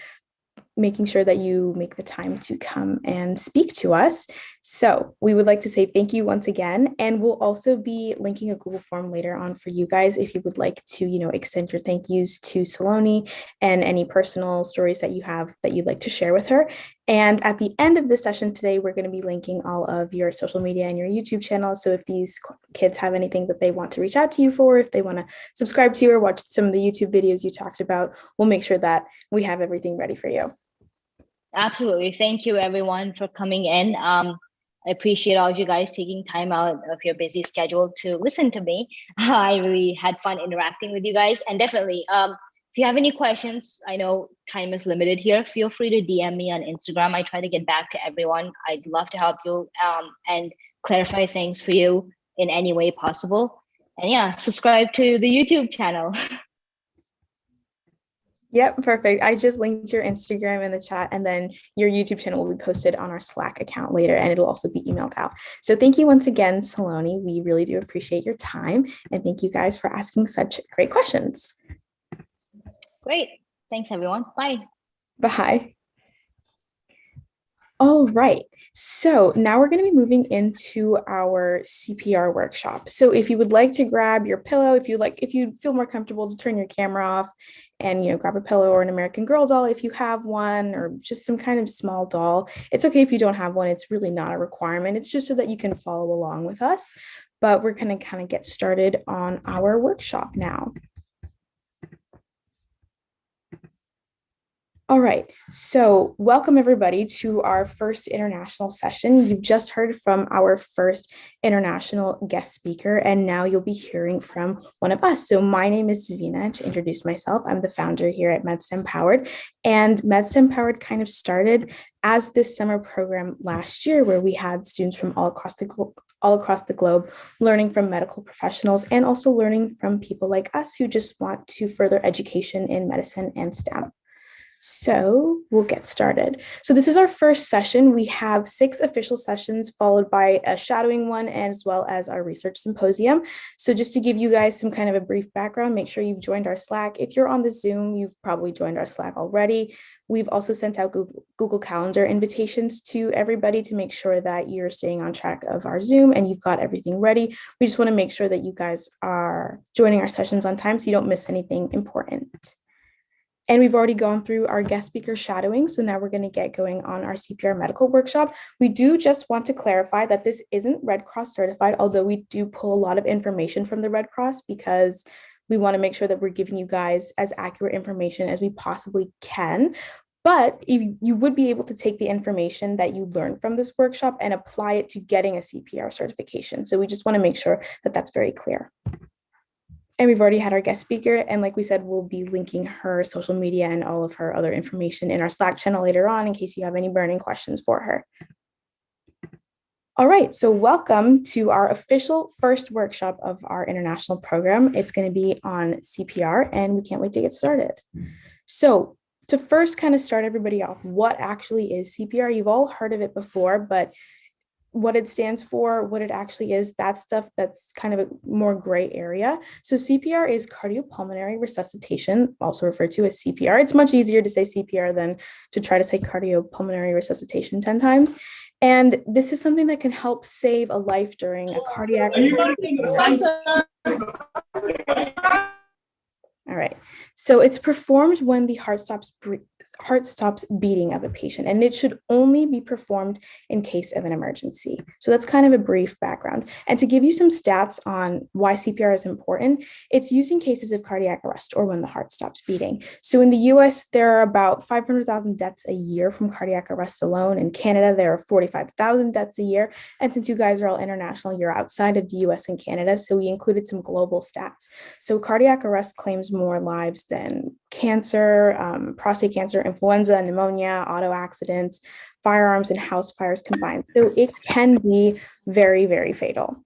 making sure that you make the time to come and speak to us. So we would like to say thank you once again, and we'll also be linking a Google form later on for you guys if you would like to, extend your thank yous to Saloni and any personal stories that you have that you'd like to share with her. And at the end of this session today, we're going to be linking all of your social media and your YouTube channel. So if these kids have anything that they want to reach out to you for, if they want to subscribe to you or watch some of the YouTube videos you talked about, we'll make sure that we have everything ready for you. Absolutely. Thank you, everyone, for coming in. I appreciate all of you guys taking time out of your busy schedule to listen to me. I really had fun interacting with you guys. And definitely, if you have any questions, I know time is limited here. Feel free to DM me on Instagram. I try to get back to everyone. I'd love to help you and clarify things for you in any way possible. And yeah, subscribe to the YouTube channel. Yep, perfect. I just linked your Instagram in the chat, and then your YouTube channel will be posted on our Slack account later, and it'll also be emailed out. So thank you once again, Saloni. We really do appreciate your time, and thank you guys for asking such great questions. Great. Thanks, everyone. Bye. Bye. All right, so now we're going to be moving into our CPR workshop. So if you would like to grab your pillow, if you feel more comfortable to turn your camera off and grab a pillow or an American Girl doll if you have one, or just some kind of small doll. It's okay if you don't have one. It's really not a requirement. It's just so that you can follow along with us. But we're going to kind of get started on our workshop now. All right, so welcome everybody to our first international session. You've just heard from our first international guest speaker, and now you'll be hearing from one of us. So my name is Savina. To introduce myself, I'm the founder here at MedStem Powered, and MedStem Powered kind of started as this summer program last year, where we had students from all across the globe learning from medical professionals and also learning from people like us who just want to further education in medicine and STEM. So we'll get started. So this is our first session. We have 6 official sessions followed by a shadowing one, as well as our research symposium. So just to give you guys some kind of a brief background, make sure you've joined our Slack. If you're on the Zoom, you've probably joined our Slack already. We've also sent out Google Calendar invitations to everybody to make sure that you're staying on track of our Zoom and you've got everything ready. We just want to make sure that you guys are joining our sessions on time so you don't miss anything important. And we've already gone through our guest speaker shadowing. So now we're going to get going on our CPR medical workshop. We do just want to clarify that this isn't Red Cross certified, although we do pull a lot of information from the Red Cross because we want to make sure that we're giving you guys as accurate information as we possibly can. But you would be able to take the information that you learned from this workshop and apply it to getting a CPR certification. So we just want to make sure that that's very clear. And we've already had our guest speaker. And like we said, we'll be linking her social media and all of her other information in our Slack channel later on in case you have any burning questions for her. All right, so welcome to our official first workshop of our international program. It's going to be on CPR, and we can't wait to get started. So to first kind of start everybody off, what actually is CPR? You've all heard of it before, but what it stands for, what it actually is, that stuff, that's kind of a more gray area. So CPR is cardiopulmonary resuscitation, also referred to as CPR. It's much easier to say CPR than to try to say cardiopulmonary resuscitation 10 times. And this is something that can help save a life during a cardiac. All right. So it's performed when the heart stops beating of a patient, and it should only be performed in case of an emergency. So that's kind of a brief background. And to give you some stats on why CPR is important, it's used in cases of cardiac arrest or when the heart stops beating. So in the US, there are about 500,000 deaths a year from cardiac arrest alone. In Canada, there are 45,000 deaths a year. And since you guys are all international, you're outside of the US and Canada, so we included some global stats. So cardiac arrest claims more lives than cancer, prostate cancer, influenza, pneumonia, auto accidents, firearms, and house fires combined. So it can be very, very fatal.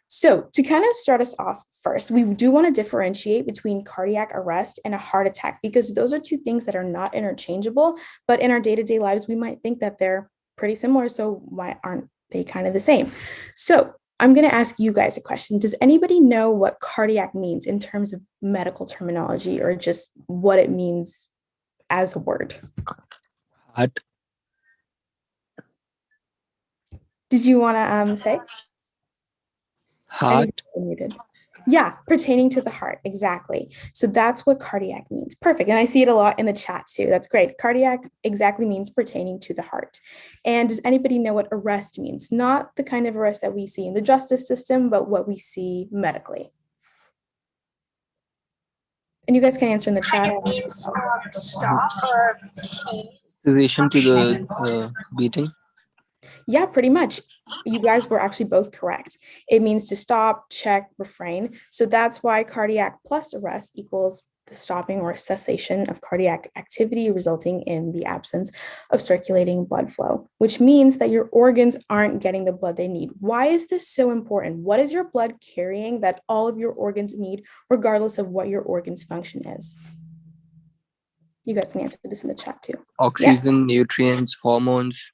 So to kind of start us off first, we do want to differentiate between cardiac arrest and a heart attack, because those are two things that are not interchangeable, but in our day-to-day lives, we might think that they're pretty similar. So why aren't they kind of the same? So I'm going to ask you guys a question. Does anybody know what cardiac means in terms of medical terminology, or just what it means as a word? Heart. Did you want to say? Heart. Yeah, pertaining to the heart, exactly. So that's what cardiac means. Perfect. And I see it a lot in the chat too. That's great. Cardiac exactly means pertaining to the heart. And does anybody know what arrest means? Not the kind of arrest that we see in the justice system, but what we see medically. And you guys can answer in the chat. It means stop or cease. Relation to the beating. Yeah, pretty much. You guys were actually both correct. It means to stop, check, refrain. So that's why cardiac plus arrest equals the stopping or cessation of cardiac activity, resulting in the absence of circulating blood flow, which means that your organs aren't getting the blood they need. Why is this so important? What is your blood carrying that all of your organs need, regardless of what your organ's function is? You guys can answer this in the chat too. Oxygen, nutrients, hormones.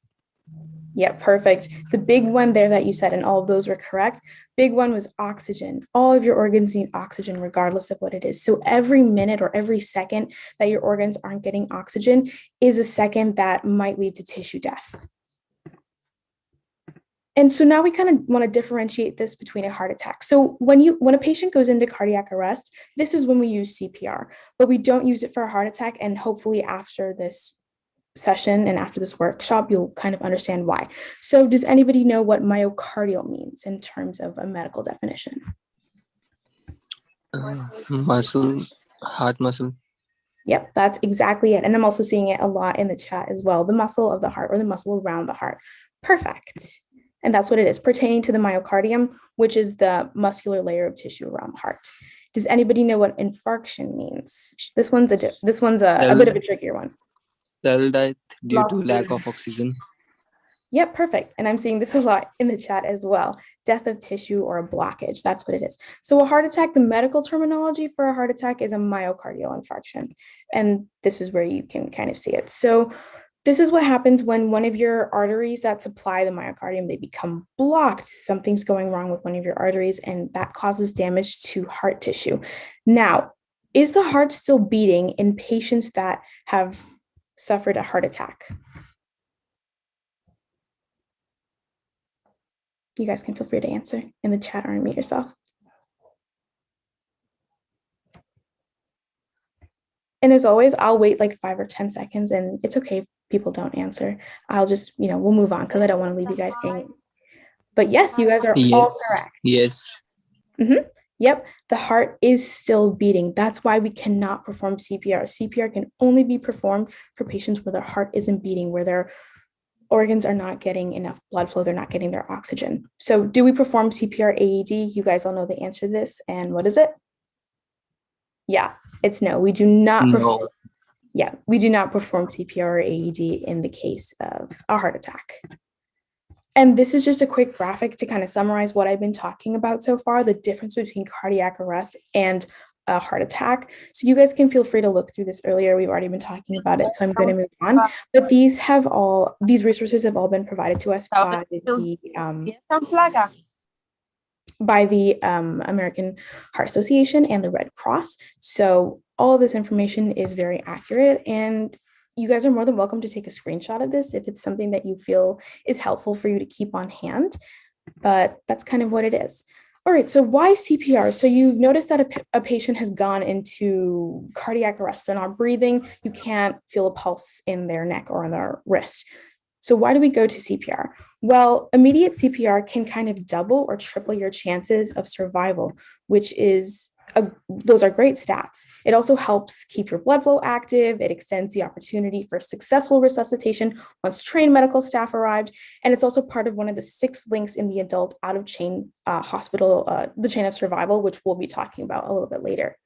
Yeah, perfect. The big one there that you said, and all of those were correct. Big one was oxygen. All of your organs need oxygen regardless of what it is. So every minute or every second that your organs aren't getting oxygen is a second that might lead to tissue death. And so now we kind of want to differentiate this between a heart attack. So when a patient goes into cardiac arrest, this is when we use CPR, but we don't use it for a heart attack. And hopefully after this session and after this workshop, you'll kind of understand why. So does anybody know what myocardial means in terms of a medical definition? Muscle, heart muscle. Yep, that's exactly it. And I'm also seeing it a lot in the chat as well. The muscle of the heart, or the muscle around the heart. Perfect. And that's what it is, pertaining to the myocardium, which is the muscular layer of tissue around the heart. Does anybody know what infarction means? This one's a bit of a trickier one. Cell death due to lack of oxygen. Yep, perfect. And I'm seeing this a lot in the chat as well. Death of tissue or a blockage, that's what it is. So a heart attack, the medical terminology for a heart attack is a myocardial infarction. And this is where you can kind of see it. So this is what happens when one of your arteries that supply the myocardium, they become blocked. Something's going wrong with one of your arteries, and that causes damage to heart tissue. Now, is the heart still beating in patients that have suffered a heart attack? You guys can feel free to answer in the chat or unmute yourself. And as always, I'll wait like 5 or 10 seconds, and it's okay if people don't answer. I'll just, we'll move on because I don't want to leave you guys hanging. But yes, you guys are all correct. Yes. Mm-hmm. Yep, the heart is still beating. That's why we cannot perform CPR. CPR can only be performed for patients where their heart isn't beating, where their organs are not getting enough blood flow, they're not getting their oxygen. So do we perform CPR AED? You guys all know the answer to this. And what is it? Yeah, it's no. We do not perform. Yeah, we do not perform CPR or AED in the case of a heart attack. And this is just a quick graphic to kind of summarize what I've been talking about so far, the difference between cardiac arrest and a heart attack. So you guys can feel free to look through this earlier. We've already been talking about it, so I'm going to move on. But these resources have all been provided to us by the American Heart Association and the Red Cross. So all of this information is very accurate, and you guys are more than welcome to take a screenshot of this if it's something that you feel is helpful for you to keep on hand. But that's kind of what it is. All right, so why CPR? So you've noticed that a patient has gone into cardiac arrest. They're not breathing. You can't feel a pulse in their neck or on their wrist. So why do we go to CPR? Well, immediate CPR can kind of double or triple your chances of survival, which is those are great stats. It also helps keep your blood flow active. It extends the opportunity for successful resuscitation once trained medical staff arrived. And it's also part of one of the 6 links in the adult out-of-chain hospital, the chain of survival, which we'll be talking about a little bit later.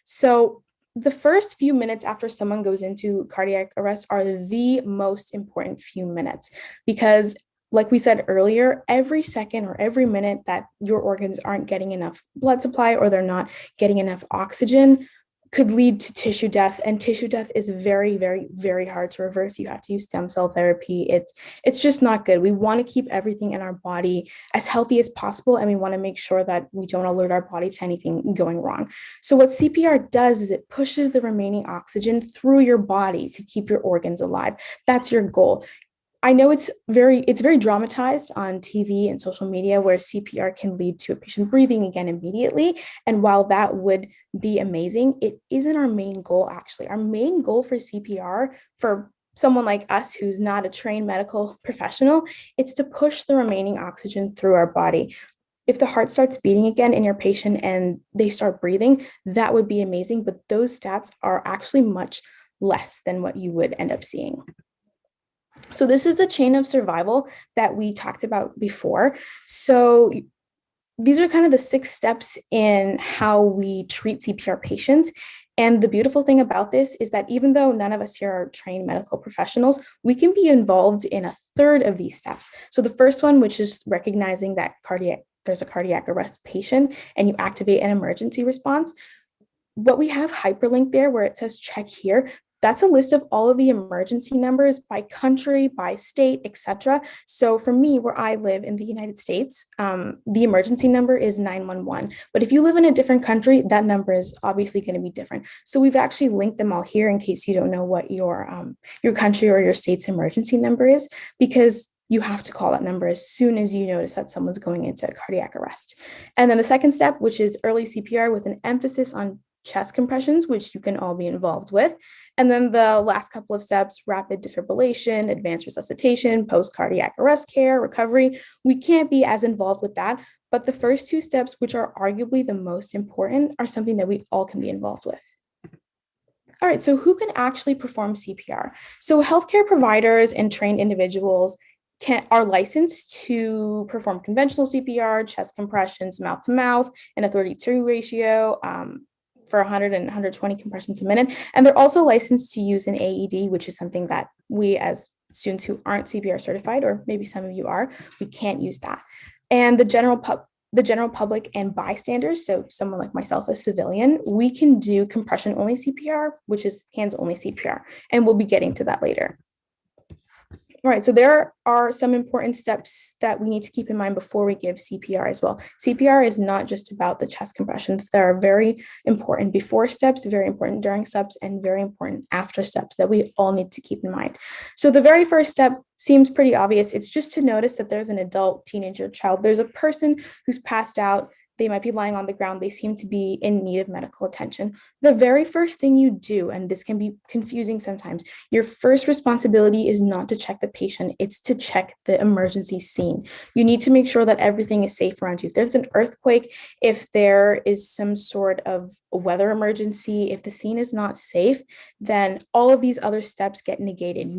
So the first few minutes after someone goes into cardiac arrest are the most important few minutes, because like we said earlier, every second or every minute that your organs aren't getting enough blood supply or they're not getting enough oxygen could lead to tissue death. And tissue death is very, very, very hard to reverse. You have to use stem cell therapy. It's just not good. We want to keep everything in our body as healthy as possible, and we want to make sure that we don't alert our body to anything going wrong. So what CPR does is it pushes the remaining oxygen through your body to keep your organs alive. That's your goal. I know it's very dramatized on TV and social media, where CPR can lead to a patient breathing again immediately. And while that would be amazing, it isn't our main goal, actually. Our main goal for CPR, for someone like us who's not a trained medical professional, it's to push the remaining oxygen through our body. If the heart starts beating again in your patient and they start breathing, that would be amazing. But those stats are actually much less than what you would end up seeing. So this is the chain of survival that we talked about before. So these are kind of the 6 steps in how we treat CPR patients. And the beautiful thing about this is that even though none of us here are trained medical professionals, we can be involved in a third of these steps. So the first one, which is recognizing that there's a cardiac arrest patient and you activate an emergency response. What we have hyperlinked there where it says check here, that's a list of all of the emergency numbers by country, by state, etc. So for me, where I live in the United States, the emergency number is 911. But if you live in a different country, that number is obviously going to be different. So we've actually linked them all here in case you don't know what your country or your state's emergency number is, because you have to call that number as soon as you notice that someone's going into cardiac arrest. And then the second step, which is early CPR with an emphasis on chest compressions, which you can all be involved with. And then the last couple of steps, rapid defibrillation, advanced resuscitation, post-cardiac arrest care, recovery. We can't be as involved with that, but the first 2 steps, which are arguably the most important, are something that we all can be involved with. All right, so who can actually perform CPR? So healthcare providers and trained individuals are licensed to perform conventional CPR, chest compressions, mouth to mouth, in a 32 ratio, for 100 and 120 compressions a minute. And they're also licensed to use an AED, which is something that we as students who aren't CPR certified, or maybe some of you are, we can't use that. And the general public and bystanders, so someone like myself, a civilian, we can do compression only CPR, which is hands only CPR. And we'll be getting to that later. All right, so there are some important steps that we need to keep in mind before we give CPR as well. CPR is not just about the chest compressions. There are very important before steps, very important during steps, and very important after steps that we all need to keep in mind. So the very first step seems pretty obvious. It's just to notice that there's an adult, teenager, child. There's a person who's passed out. They might be lying on the ground. They seem to be in need of medical attention. The very first thing you do, and this can be confusing sometimes, your first responsibility is not to check the patient, it's to check the emergency scene. You need to make sure that everything is safe around you. If there's an earthquake, if there is some sort of weather emergency, if the scene is not safe, then all of these other steps get negated.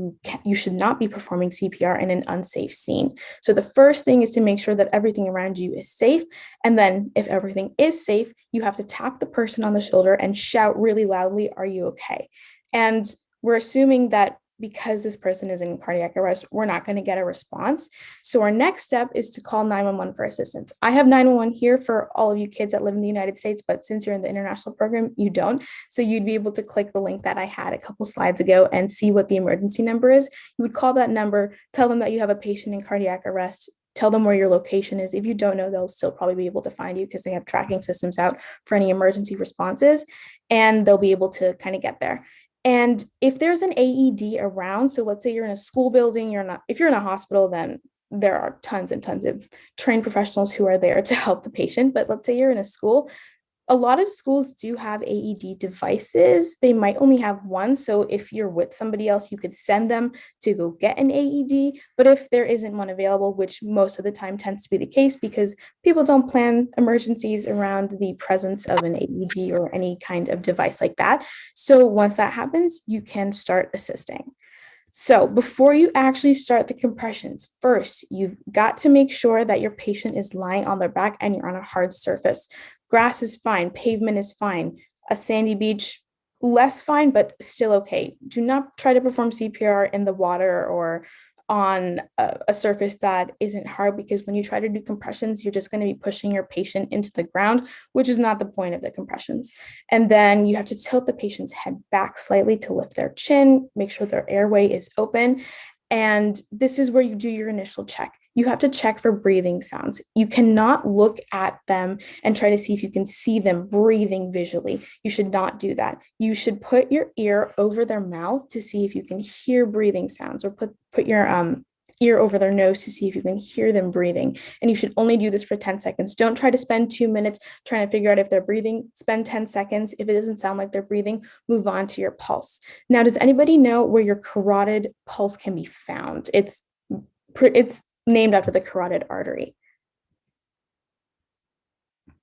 You should not be performing CPR in an unsafe scene. So the first thing is to make sure that everything around you is safe, and then if everything is safe, you have to tap the person on the shoulder and shout really loudly, "Are you okay?" And we're assuming that because this person is in cardiac arrest, we're not going to get a response. So our next step is to call 911 for assistance. I have 911 here for all of you kids that live in the United States, but since you're in the international program, you don't. So you'd be able to click the link that I had a couple slides ago and see what the emergency number is. You would call that number, tell them that you have a patient in cardiac arrest, tell them where your location is. If you don't know, they'll still probably be able to find you because they have tracking systems out for any emergency responses, and they'll be able to kind of get there. And if there's an AED around, so let's say you're in a school building, if you're in a hospital, then there are tons and tons of trained professionals who are there to help the patient. But let's say you're in a school, a lot of schools do have AED devices. They might only have one. So if you're with somebody else, you could send them to go get an AED. But if there isn't one available, which most of the time tends to be the case because people don't plan emergencies around the presence of an AED or any kind of device like that. So once that happens, you can start assisting. So before you actually start the compressions, first, you've got to make sure that your patient is lying on their back and you're on a hard surface. Grass is fine, pavement is fine, a sandy beach, less fine, but still okay. Do not try to perform CPR in the water or on a surface that isn't hard, because when you try to do compressions, you're just going to be pushing your patient into the ground, which is not the point of the compressions. And then you have to tilt the patient's head back slightly to lift their chin, make sure their airway is open. And this is where you do your initial check. You have to check for breathing sounds. You cannot look at them and try to see if you can see them breathing visually. You should not do that. You should put your ear over their mouth to see if you can hear breathing sounds, or put your ear over their nose to see if you can hear them breathing. And you should only do this for 10 seconds. Don't try to spend 2 minutes trying to figure out if they're breathing. Spend 10 seconds. If it doesn't sound like they're breathing, move on to your pulse. Now, does anybody know where your carotid pulse can be found? It's named after the carotid artery.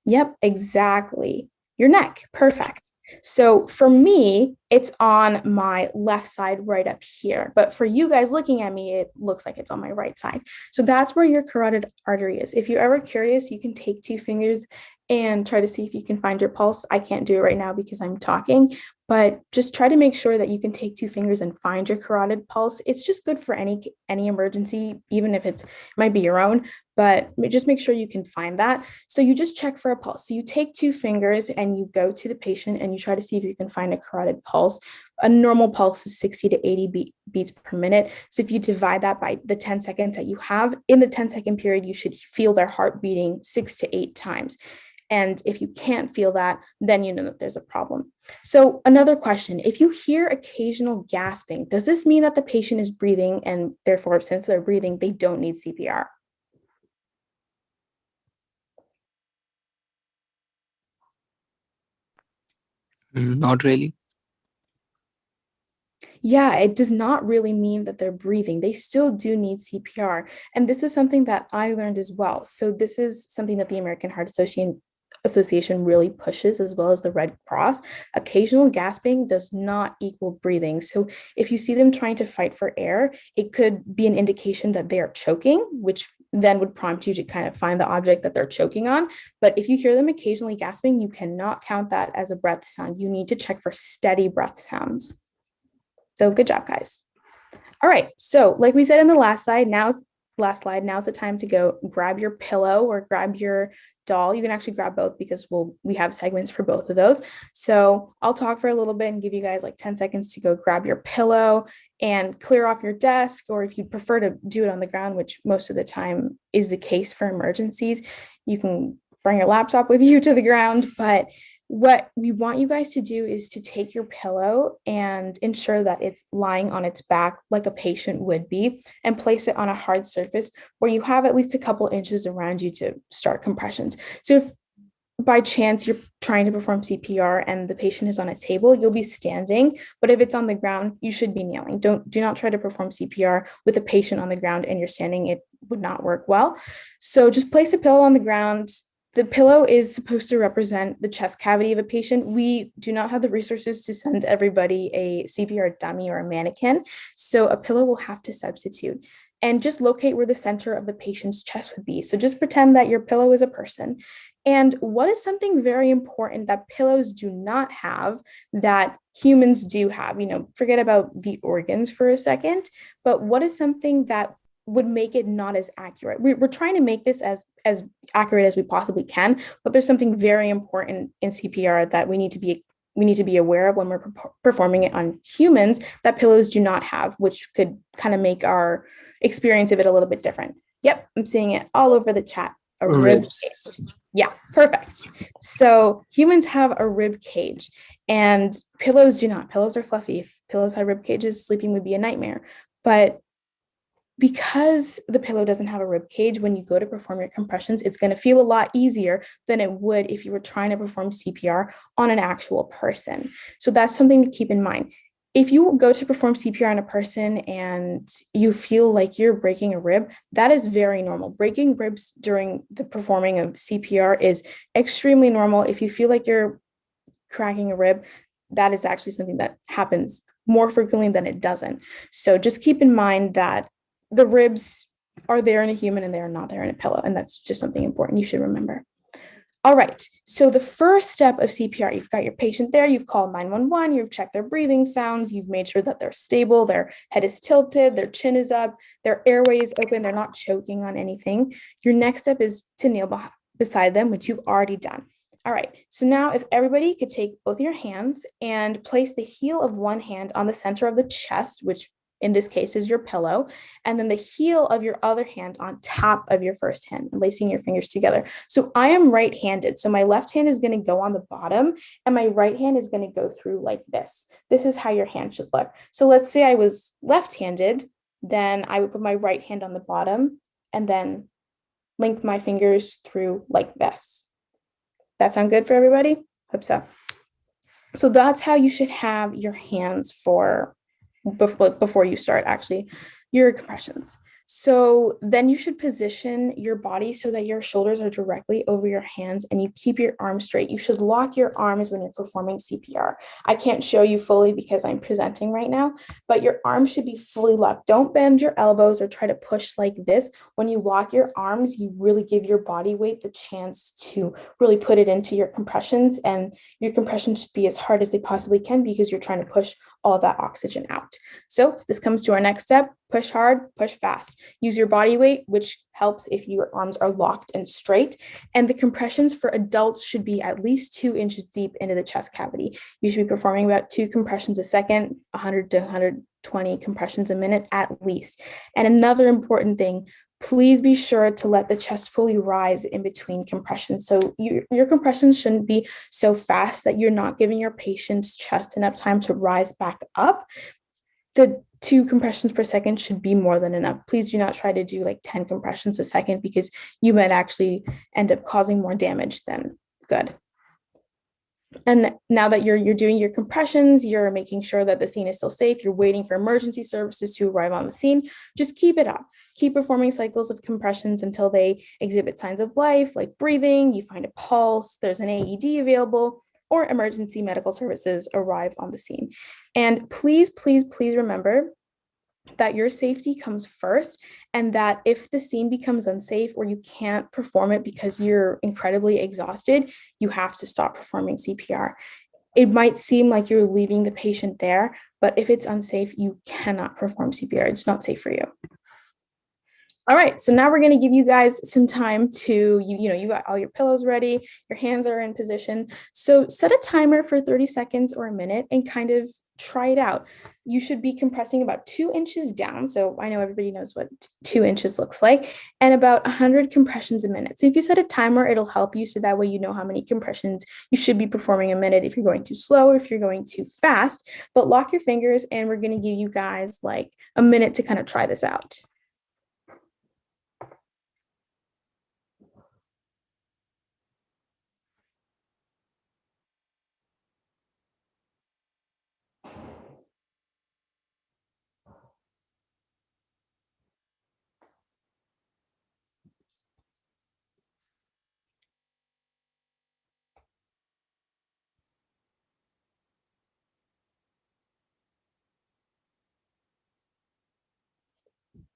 Yep, exactly. Your neck. Perfect. So for me, it's on my left side right up here. But for you guys looking at me, it looks like it's on my right side. So that's where your carotid artery is. If you're ever curious, you can take 2 fingers and try to see if you can find your pulse. I can't do it right now because I'm talking, but just try to make sure that you can take 2 fingers and find your carotid pulse. It's just good for any emergency, even if it might be your own, but just make sure you can find that. So you just check for a pulse. So you take 2 fingers and you go to the patient and you try to see if you can find a carotid pulse. A normal pulse is 60 to 80 beats per minute. So if you divide that by the 10 seconds that you have, in the 10-second period, you should feel their heart beating 6 to 8 times. And if you can't feel that, then you know that there's a problem. So another question, if you hear occasional gasping, does this mean that the patient is breathing, and therefore, since they're breathing, they don't need CPR? Not really. Yeah, it does not really mean that they're breathing. They still do need CPR. And this is something that I learned as well. So this is something that the American Heart Association really pushes, as well as the Red Cross. Occasional gasping does not equal breathing. So if you see them trying to fight for air, it could be an indication that they are choking, which then would prompt you to kind of find the object that they're choking on. But if you hear them occasionally gasping, you cannot count that as a breath sound. You need to check for steady breath sounds. So good job, guys. All right, so like we said in the last slide, now's the time to go grab your pillow or grab your doll. You can actually grab both because we have segments for both of those. So I'll talk for a little bit and give you guys like 10 seconds to go grab your pillow and clear off your desk, or if you prefer to do it on the ground, which most of the time is the case for emergencies, you can bring your laptop with you to the ground. But what we want you guys to do is to take your pillow and ensure that it's lying on its back like a patient would be, and place it on a hard surface where you have at least a couple inches around you to start compressions. So if by chance you're trying to perform CPR and the patient is on a table, you'll be standing, but if it's on the ground, you should be kneeling. Do not try to perform CPR with a patient on the ground and you're standing. It would not work well. So just place the pillow on the ground. The pillow is supposed to represent the chest cavity of a patient. We do not have the resources to send everybody a CPR dummy or a mannequin, so a pillow will have to substitute. And just locate where the center of the patient's chest would be. So just pretend that your pillow is a person. And what is something very important that pillows do not have that humans do have? Forget about the organs for a second, but what is something that would make it not as accurate? We're trying to make this as accurate as we possibly can, but there's something very important in CPR that we need to be aware of when we're performing it on humans that pillows do not have, which could kind of make our experience of it a little bit different. Yep, I'm seeing it all over the chat. A rib cage. Yeah, perfect. So humans have a rib cage and pillows do not. Pillows are fluffy. If pillows had rib cages, sleeping would be a nightmare. But because the pillow doesn't have a rib cage, when you go to perform your compressions, it's going to feel a lot easier than it would if you were trying to perform CPR on an actual person. So that's something to keep in mind. If you go to perform CPR on a person and you feel like you're breaking a rib, that is very normal. Breaking ribs during the performing of CPR is extremely normal. If you feel like you're cracking a rib, that is actually something that happens more frequently than it doesn't. So just keep in mind that the ribs are there in a human and they are not there in a pillow. And that's just something important you should remember. All right, so the first step of CPR, you've got your patient there, you've called 911, you've checked their breathing sounds, you've made sure that they're stable, their head is tilted, their chin is up, their airway is open, they're not choking on anything. Your next step is to kneel beside them, which you've already done. All right, so now if everybody could take both your hands and place the heel of one hand on the center of the chest, which in this case is your pillow, and then the heel of your other hand on top of your first hand, lacing your fingers together. So I am right-handed. So my left hand is going to go on the bottom and my right hand is going to go through like this. This is how your hand should look. So let's say I was left-handed, then I would put my right hand on the bottom and then link my fingers through like this. That sound good for everybody? Hope so. So that's how you should have your hands for before you start actually your compressions. So then you should position your body so that your shoulders are directly over your hands and you keep your arms straight. You should lock your arms when you're performing CPR. I can't show you fully because I'm presenting right now, but your arms should be fully locked. Don't bend your elbows or try to push like this. When you lock your arms, you really give your body weight the chance to really put it into your compressions, and your compressions should be as hard as they possibly can because you're trying to push all of that oxygen out. So this comes to our next step: push hard, push fast. Use your body weight, which helps if your arms are locked and straight. And the compressions for adults should be at least 2 inches deep into the chest cavity. You should be performing about 2 compressions a second, 100 to 120 compressions a minute at least. And another important thing, please be sure to let the chest fully rise in between compressions. So your compressions shouldn't be so fast that you're not giving your patient's chest enough time to rise back up. The 2 compressions per second should be more than enough. Please do not try to do like 10 compressions a second because you might actually end up causing more damage than good. And now that you're doing your compressions, you're making sure that the scene is still safe, you're waiting for emergency services to arrive on the scene, just keep it up. Keep performing cycles of compressions until they exhibit signs of life, like breathing, you find a pulse, there's an AED available, or emergency medical services arrive on the scene. And please, please, please remember that your safety comes first, and that if the scene becomes unsafe or you can't perform it because you're incredibly exhausted, you have to stop performing CPR. It might seem like you're leaving the patient there, but if it's unsafe, you cannot perform CPR. It's not safe for you. All right, so now we're going to give you guys some time to, you got all your pillows ready, your hands are in position. So set a timer for 30 seconds or a minute and kind of try it out. You should be compressing about 2 inches down. So I know everybody knows what 2 inches looks like, and about 100 compressions a minute. So if you set a timer, it'll help you. So that way you know how many compressions you should be performing a minute if you're going too slow or if you're going too fast. But lock your fingers, and we're going to give you guys like a minute to kind of try this out.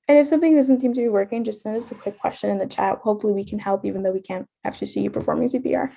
And if something doesn't seem to be working, just send us a quick question in the chat. Hopefully we can help, even though we can't actually see you performing CPR.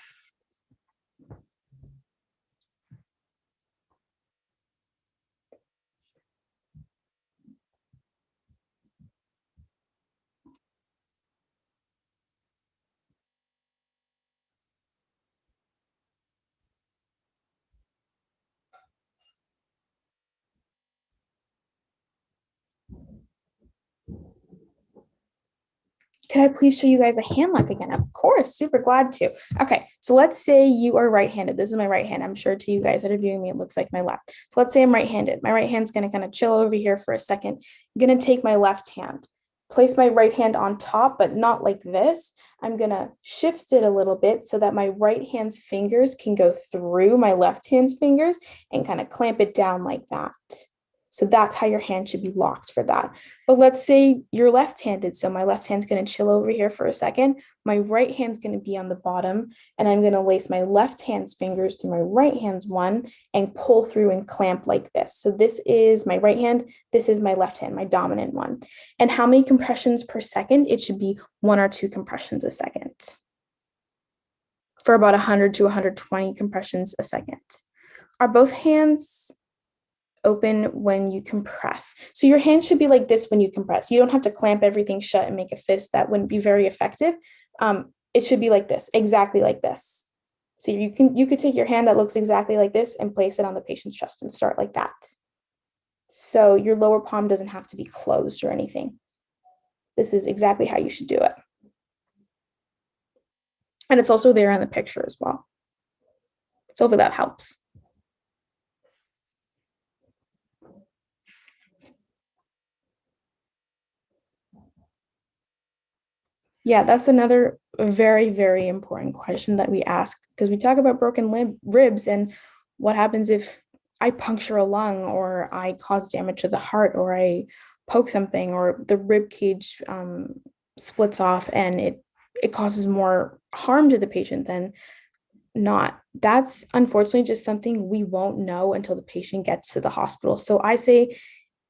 Could I please show you guys a hand lock again? Of course, super glad to. Okay, so let's say you are right-handed. This is my right hand. I'm sure to you guys that are viewing me, it looks like my left. So let's say I'm right-handed. My right hand's gonna kind of chill over here for a second. I'm gonna take my left hand, place my right hand on top, but not like this. I'm gonna shift it a little bit so that my right hand's fingers can go through my left hand's fingers and kind of clamp it down like that. So that's how your hand should be locked for that. But let's say you're left-handed. So my left hand's going to chill over here for a second. My right hand's going to be on the bottom, and I'm going to lace my left hand's fingers to my right hand's one and pull through and clamp like this. So this is my right hand. This is my left hand, my dominant one. And how many compressions per second? It should be 1 or 2 compressions a second. for about 100 to 120 compressions a second. Are both hands open when you compress? So your hands should be like this when you compress. You don't have to clamp everything shut and make a fist. That wouldn't be very effective. It should be like this, exactly like this. So you could take your hand that looks exactly like this and place it on the patient's chest and start like that. So your lower palm doesn't have to be closed or anything. This is exactly how you should do it. And it's also there in the picture as well. So hopefully that helps. Yeah, that's another very, very important question that we ask, because we talk about broken ribs and what happens if I puncture a lung, or I cause damage to the heart, or I poke something, or the rib cage splits off and it causes more harm to the patient than not. That's unfortunately just something we won't know until the patient gets to the hospital. So I say,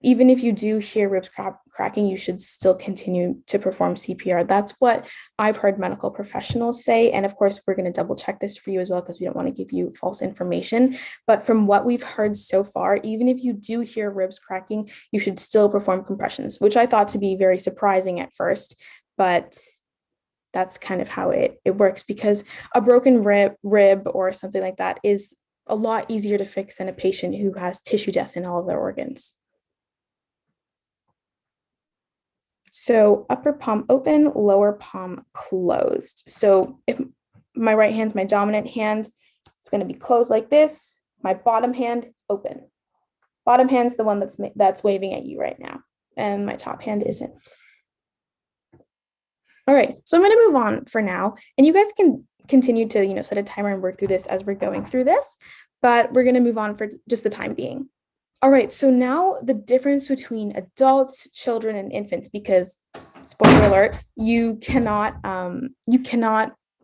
even if you do hear ribs cracking, you should still continue to perform CPR. That's what I've heard medical professionals say. And of course, we're going to double check this for you as well, because we don't want to give you false information. But from what we've heard so far, even if you do hear ribs cracking, you should still perform compressions, which I thought to be very surprising at first. But that's kind of how it works, because a broken rib or something like that is a lot easier to fix than a patient who has tissue death in all of their organs. So upper palm open, lower palm closed. So if my right hand's my dominant hand, it's going to be closed like this. My bottom hand open. Bottom hand's the one that's waving at you right now, and my top hand isn't. All right, so I'm going to move on for now, and you guys can continue to set a timer and work through this as we're going through this, but we're going to move on for just the time being. All right, so now the difference between adults, children, and infants, because spoiler alert, you cannot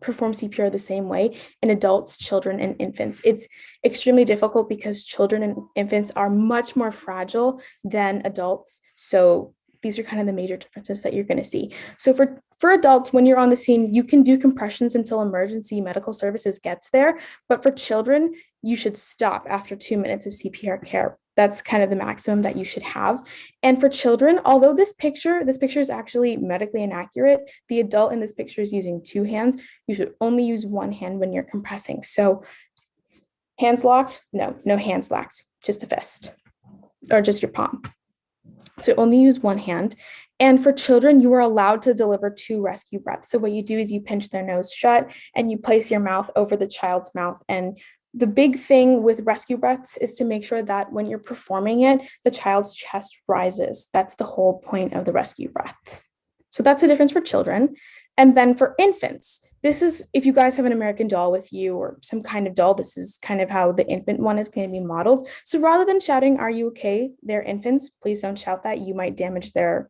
perform CPR the same way in adults, children, and infants. It's extremely difficult because children and infants are much more fragile than adults. So these are kind of the major differences that you're going to see. So for adults, when you're on the scene, you can do compressions until emergency medical services gets there. But for children, you should stop after 2 minutes of CPR care. That's kind of the maximum that you should have. And for children, although this picture is actually medically inaccurate, the adult in this picture is using 2 hands. You should only use 1 hand when you're compressing. So hands locked? No hands locked, just a fist or just your palm. So only use 1 hand. And for children, you are allowed to deliver 2 rescue breaths. So what you do is you pinch their nose shut and you place your mouth over the child's mouth. And the big thing with rescue breaths is to make sure that when you're performing it, the child's chest rises. That's the whole point of the rescue breath. So that's the difference for children. And then for infants, this is, if you guys have an American Doll with you or some kind of doll, this is kind of how the infant one is going to be modeled. So rather than shouting, "Are you okay?" They're infants, please don't shout that. You might damage their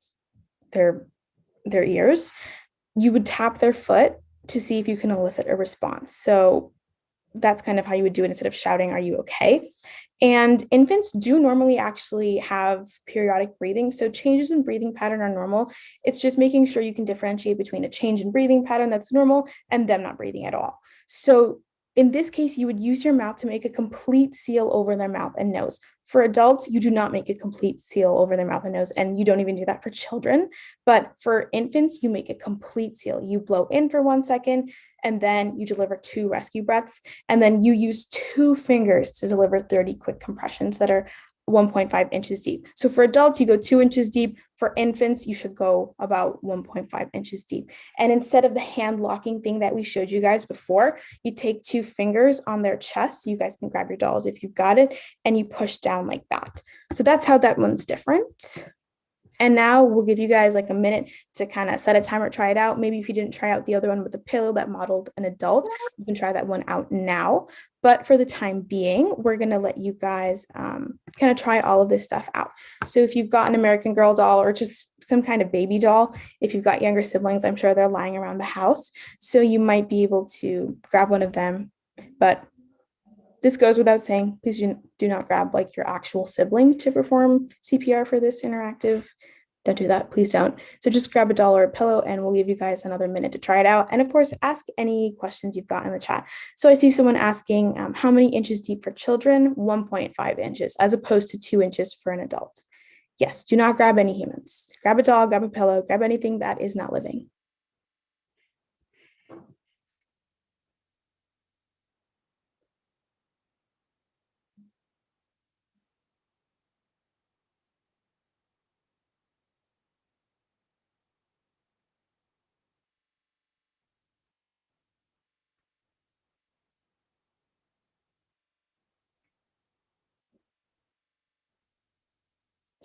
ears. You would tap their foot to see if you can elicit a response. So that's kind of how you would do it instead of shouting, "Are you okay?" And infants do normally actually have periodic breathing. So changes in breathing pattern are normal. It's just making sure you can differentiate between a change in breathing pattern that's normal and them not breathing at all. So in this case, you would use your mouth to make a complete seal over their mouth and nose. For adults, you do not make a complete seal over their mouth and nose, and you don't even do that for children. But for infants, you make a complete seal. You blow in for 1 second, and then you deliver 2 rescue breaths, and then you use 2 fingers to deliver 30 quick compressions that are 1.5 inches deep. So for adults, you go 2 inches deep. For infants, you should go about 1.5 inches deep. And instead of the hand locking thing that we showed you guys before, you take 2 fingers on their chest. You guys can grab your dolls if you've got it, and you push down like that. So that's how that one's different. And now we'll give you guys like a minute to kind of set a timer, try it out. Maybe if you didn't try out the other one with the pillow that modeled an adult, you can try that one out now. But for the time being, we're going to let you guys kind of try all of this stuff out. So if you've got an American Girl doll or just some kind of baby doll, if you've got younger siblings, I'm sure they're lying around the house. So you might be able to grab one of them. But this goes without saying, please do not grab like your actual sibling to perform CPR for this interactive Don't do that, please don't. So just grab a doll or a pillow and we'll give you guys another minute to try it out. And of course, ask any questions you've got in the chat. So I see someone asking how many inches deep for children? 1.5 inches, as opposed to 2 inches for an adult. Yes, do not grab any humans. Grab a doll, grab a pillow, grab anything that is not living.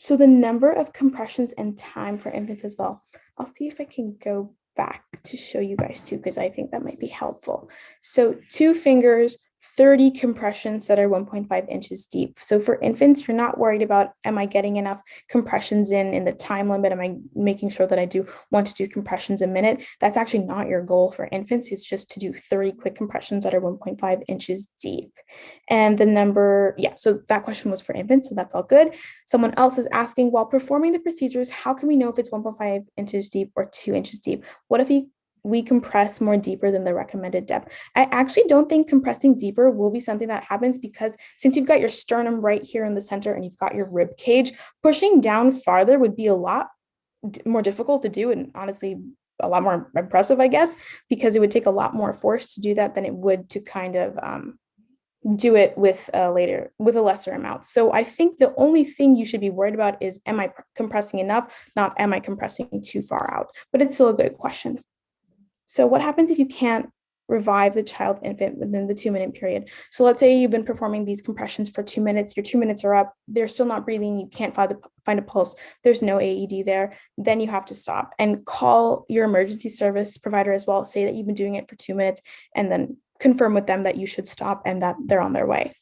So the number of compressions and time for infants as well. I'll see if I can go back to show you guys too, because I think that might be helpful. So 2 fingers, 30 compressions that are 1.5 inches deep. So for infants, you're not worried about, am I getting enough compressions in the time limit? Am I making sure that I do 1 to 2 compressions a minute? That's actually not your goal for infants. It's just to do 30 quick compressions that are 1.5 inches deep. And the number, so that question was for infants, so that's all good. Someone else is asking, while performing the procedures, how can we know if it's 1.5 inches deep or 2 inches deep? What if we compress more deeper than the recommended depth? I actually don't think compressing deeper will be something that happens, because since you've got your sternum right here in the center and you've got your rib cage, pushing down farther would be a lot more difficult to do, and honestly a lot more impressive, I guess, because it would take a lot more force to do that than it would to kind of do it with a lesser amount. So I think the only thing you should be worried about is, am I compressing enough? Not, am I compressing too far out? But it's still a good question. So what happens if you can't revive the child infant within the 2-minute period? So let's say you've been performing these compressions for 2 minutes, your 2 minutes are up, they're still not breathing, you can't find a pulse, there's no AED there, then you have to stop and call your emergency service provider as well. Say that you've been doing it for 2 minutes and then confirm with them that you should stop and that they're on their way.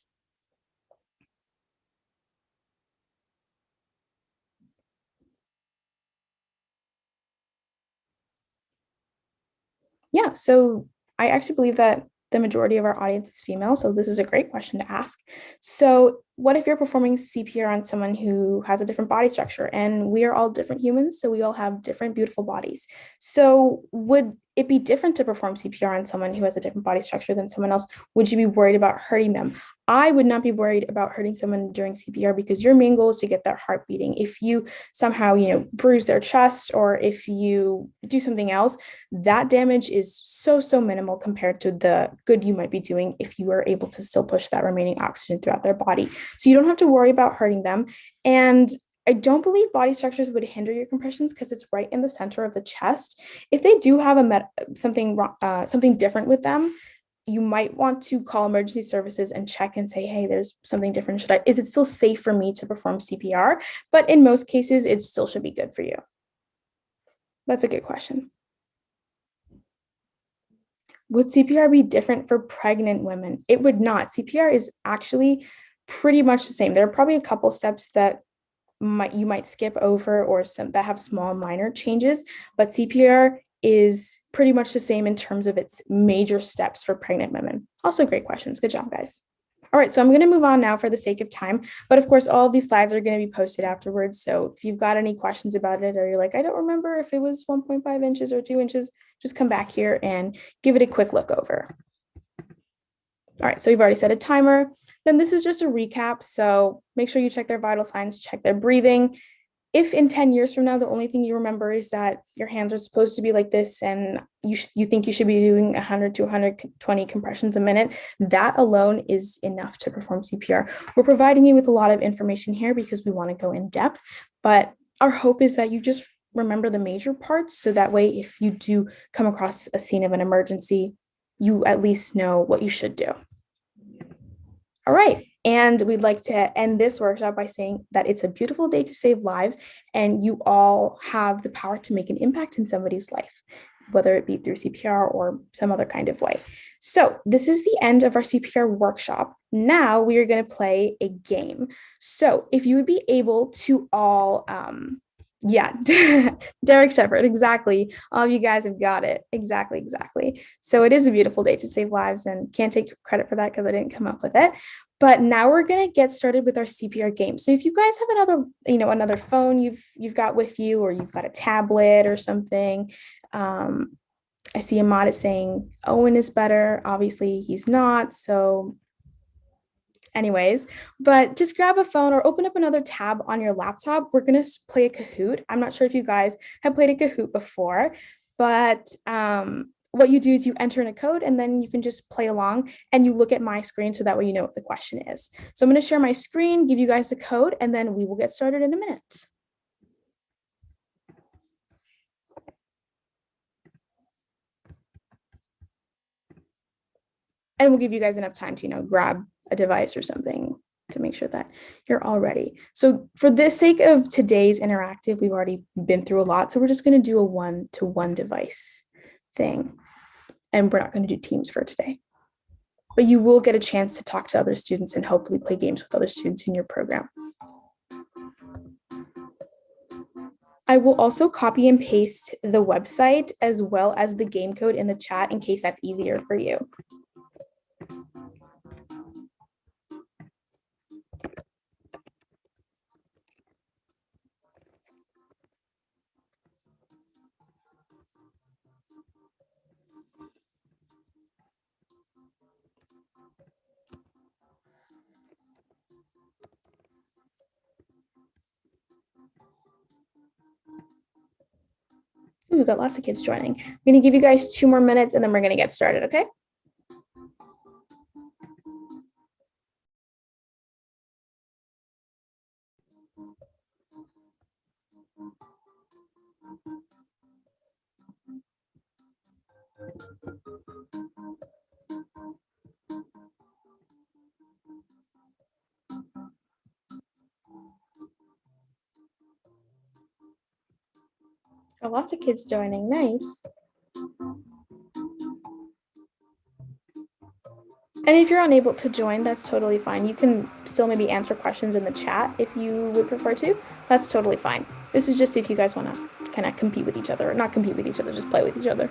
Yeah, so I actually believe that the majority of our audience is female, so this is a great question to ask. So what if you're performing CPR on someone who has a different body structure? And we are all different humans, so we all have different beautiful bodies. So would it be different to perform CPR on someone who has a different body structure than someone else? Would you be worried about hurting them? I would not be worried about hurting someone during CPR, because your main goal is to get their heart beating. If you somehow, bruise their chest, or if you do something else, that damage is so minimal compared to the good you might be doing if you are able to still push that remaining oxygen throughout their body. So you don't have to worry about hurting them. And I don't believe body structures would hinder your compressions, because it's right in the center of the chest. If they do have something different with them, you might want to call emergency services and check and say, hey, there's something different. Is it still safe for me to perform CPR? But in most cases, it still should be good for you. That's a good question. Would CPR be different for pregnant women? It would not. CPR is actually pretty much the same. There are probably a couple steps that you might skip over, or some that have small minor changes, but CPR is pretty much the same in terms of its major steps for pregnant women. Also great questions. Good job, guys. All right, so I'm going to move on now for the sake of time, but of course, all of these slides are going to be posted afterwards. So if you've got any questions about it, or you're like, I don't remember if it was 1.5 inches or 2 inches, just come back here and give it a quick look over. All right, so we've already set a timer. Then this is just a recap. So make sure you check their vital signs, check their breathing. If in 10 years from now, the only thing you remember is that your hands are supposed to be like this, and you think you should be doing 100 to 120 compressions a minute, that alone is enough to perform CPR. We're providing you with a lot of information here because we want to go in depth, but our hope is that you just remember the major parts, so that way if you do come across a scene of an emergency, you at least know what you should do. All right, and we'd like to end this workshop by saying that it's a beautiful day to save lives, and you all have the power to make an impact in somebody's life, whether it be through CPR or some other kind of way. So this is the end of our CPR workshop. Now we are going to play a game. So if you would be able to all, Derek Shepard, exactly. All of you guys have got it. Exactly. So it is a beautiful day to save lives, and can't take credit for that because I didn't come up with it. But now we're gonna get started with our CPR game. So if you guys have another phone you've got with you, or you've got a tablet or something, I see Ahmad is saying Owen is better. Obviously, he's not. So anyways, but just grab a phone or open up another tab on your laptop. We're going to play a Kahoot. I'm not sure if you guys have played a Kahoot before, but what you do is you enter in a code and then you can just play along and you look at my screen so that way you know what the question is. So I'm going to share my screen, give you guys the code, and then we will get started in a minute. And we'll give you guys enough time to, grab a device or something to make sure that you're all ready. So for the sake of today's interactive, we've already been through a lot. So we're just going to do a one-to-one device thing. And we're not going to do teams for today. But you will get a chance to talk to other students and hopefully play games with other students in your program. I will also copy and paste the website as well as the game code in the chat in case that's easier for you. Ooh, we've got lots of kids joining. I'm going to give you guys 2 more minutes and then we're going to get started, okay? Got lots of kids joining, nice. And if you're unable to join, that's totally fine. You can still maybe answer questions in the chat if you would prefer to. That's totally fine. This is just if you guys want to kind of compete with each other, or not compete with each other, just play with each other.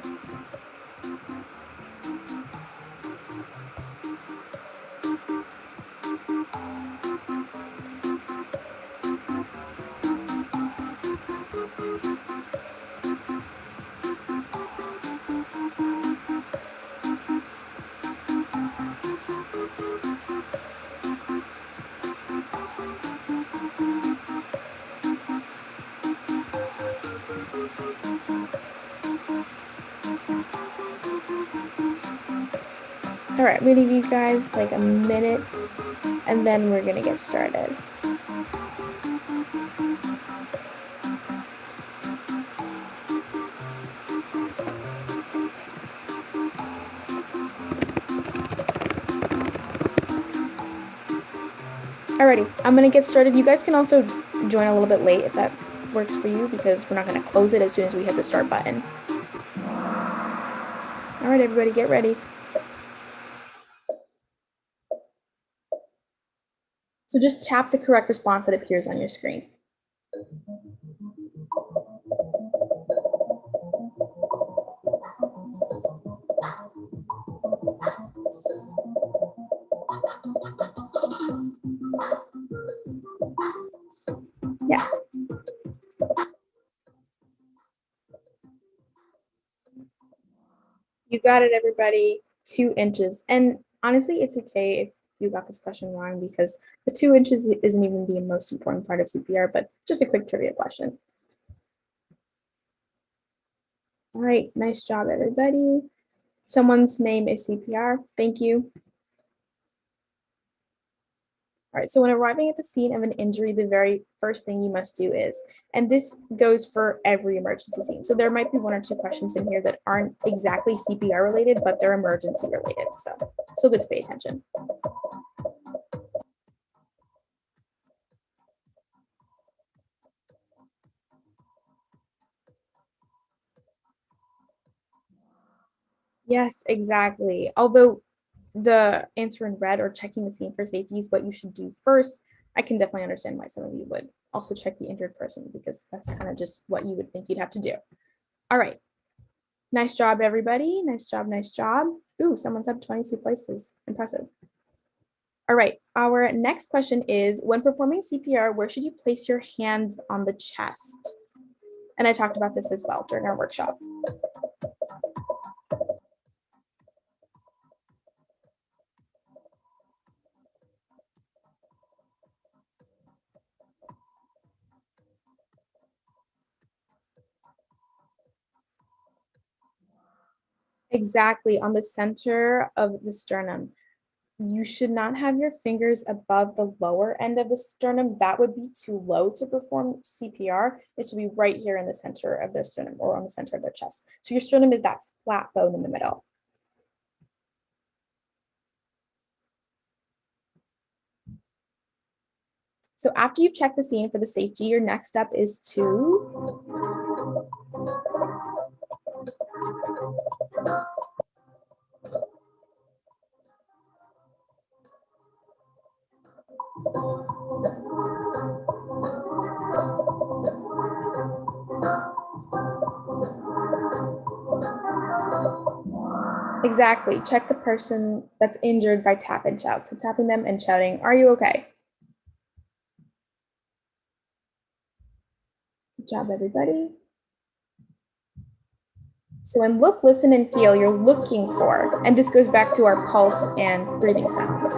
All right, I'm gonna give you guys like a minute and then we're gonna get started. Alrighty, I'm gonna get started. You guys can also join a little bit late if that works for you because we're not gonna close it as soon as we hit the start button. All right, everybody, get ready. So just tap the correct response that appears on your screen. Yeah. You got it, everybody. 2 inches. And honestly, it's okay if you got this question wrong because the 2 inches isn't even the most important part of CPR, but just a quick trivia question. All right, nice job, everybody. Someone's name is CPR. Thank you. All right, so when arriving at the scene of an injury, the very first thing you must do is, and this goes for every emergency scene. So there might be 1 or 2 questions in here that aren't exactly CPR related, but they're emergency related. So still good to pay attention. Yes, exactly. Although the answer in red or checking the scene for safety is what you should do first, I can definitely understand why some of you would also check the injured person because that's kind of just what you would think you'd have to do. All right. Nice job, everybody. Nice job, nice job. Ooh, someone's up 22 places. Impressive. All right, our next question is, when performing CPR, where should you place your hands on the chest? And I talked about this as well during our workshop. Exactly, on the center of the sternum. You should not have your fingers above the lower end of the sternum. That would be too low to perform CPR. It should be right here in the center of their sternum or on the center of their chest. So your sternum is that flat bone in the middle. So after you've checked the scene for the safety, your next step is to exactly check the person that's injured by tap and shout. So tapping them and shouting, "Are you okay?" Good job, everybody. So in look, listen, and feel, you're looking for, and this goes back to our pulse and breathing sounds.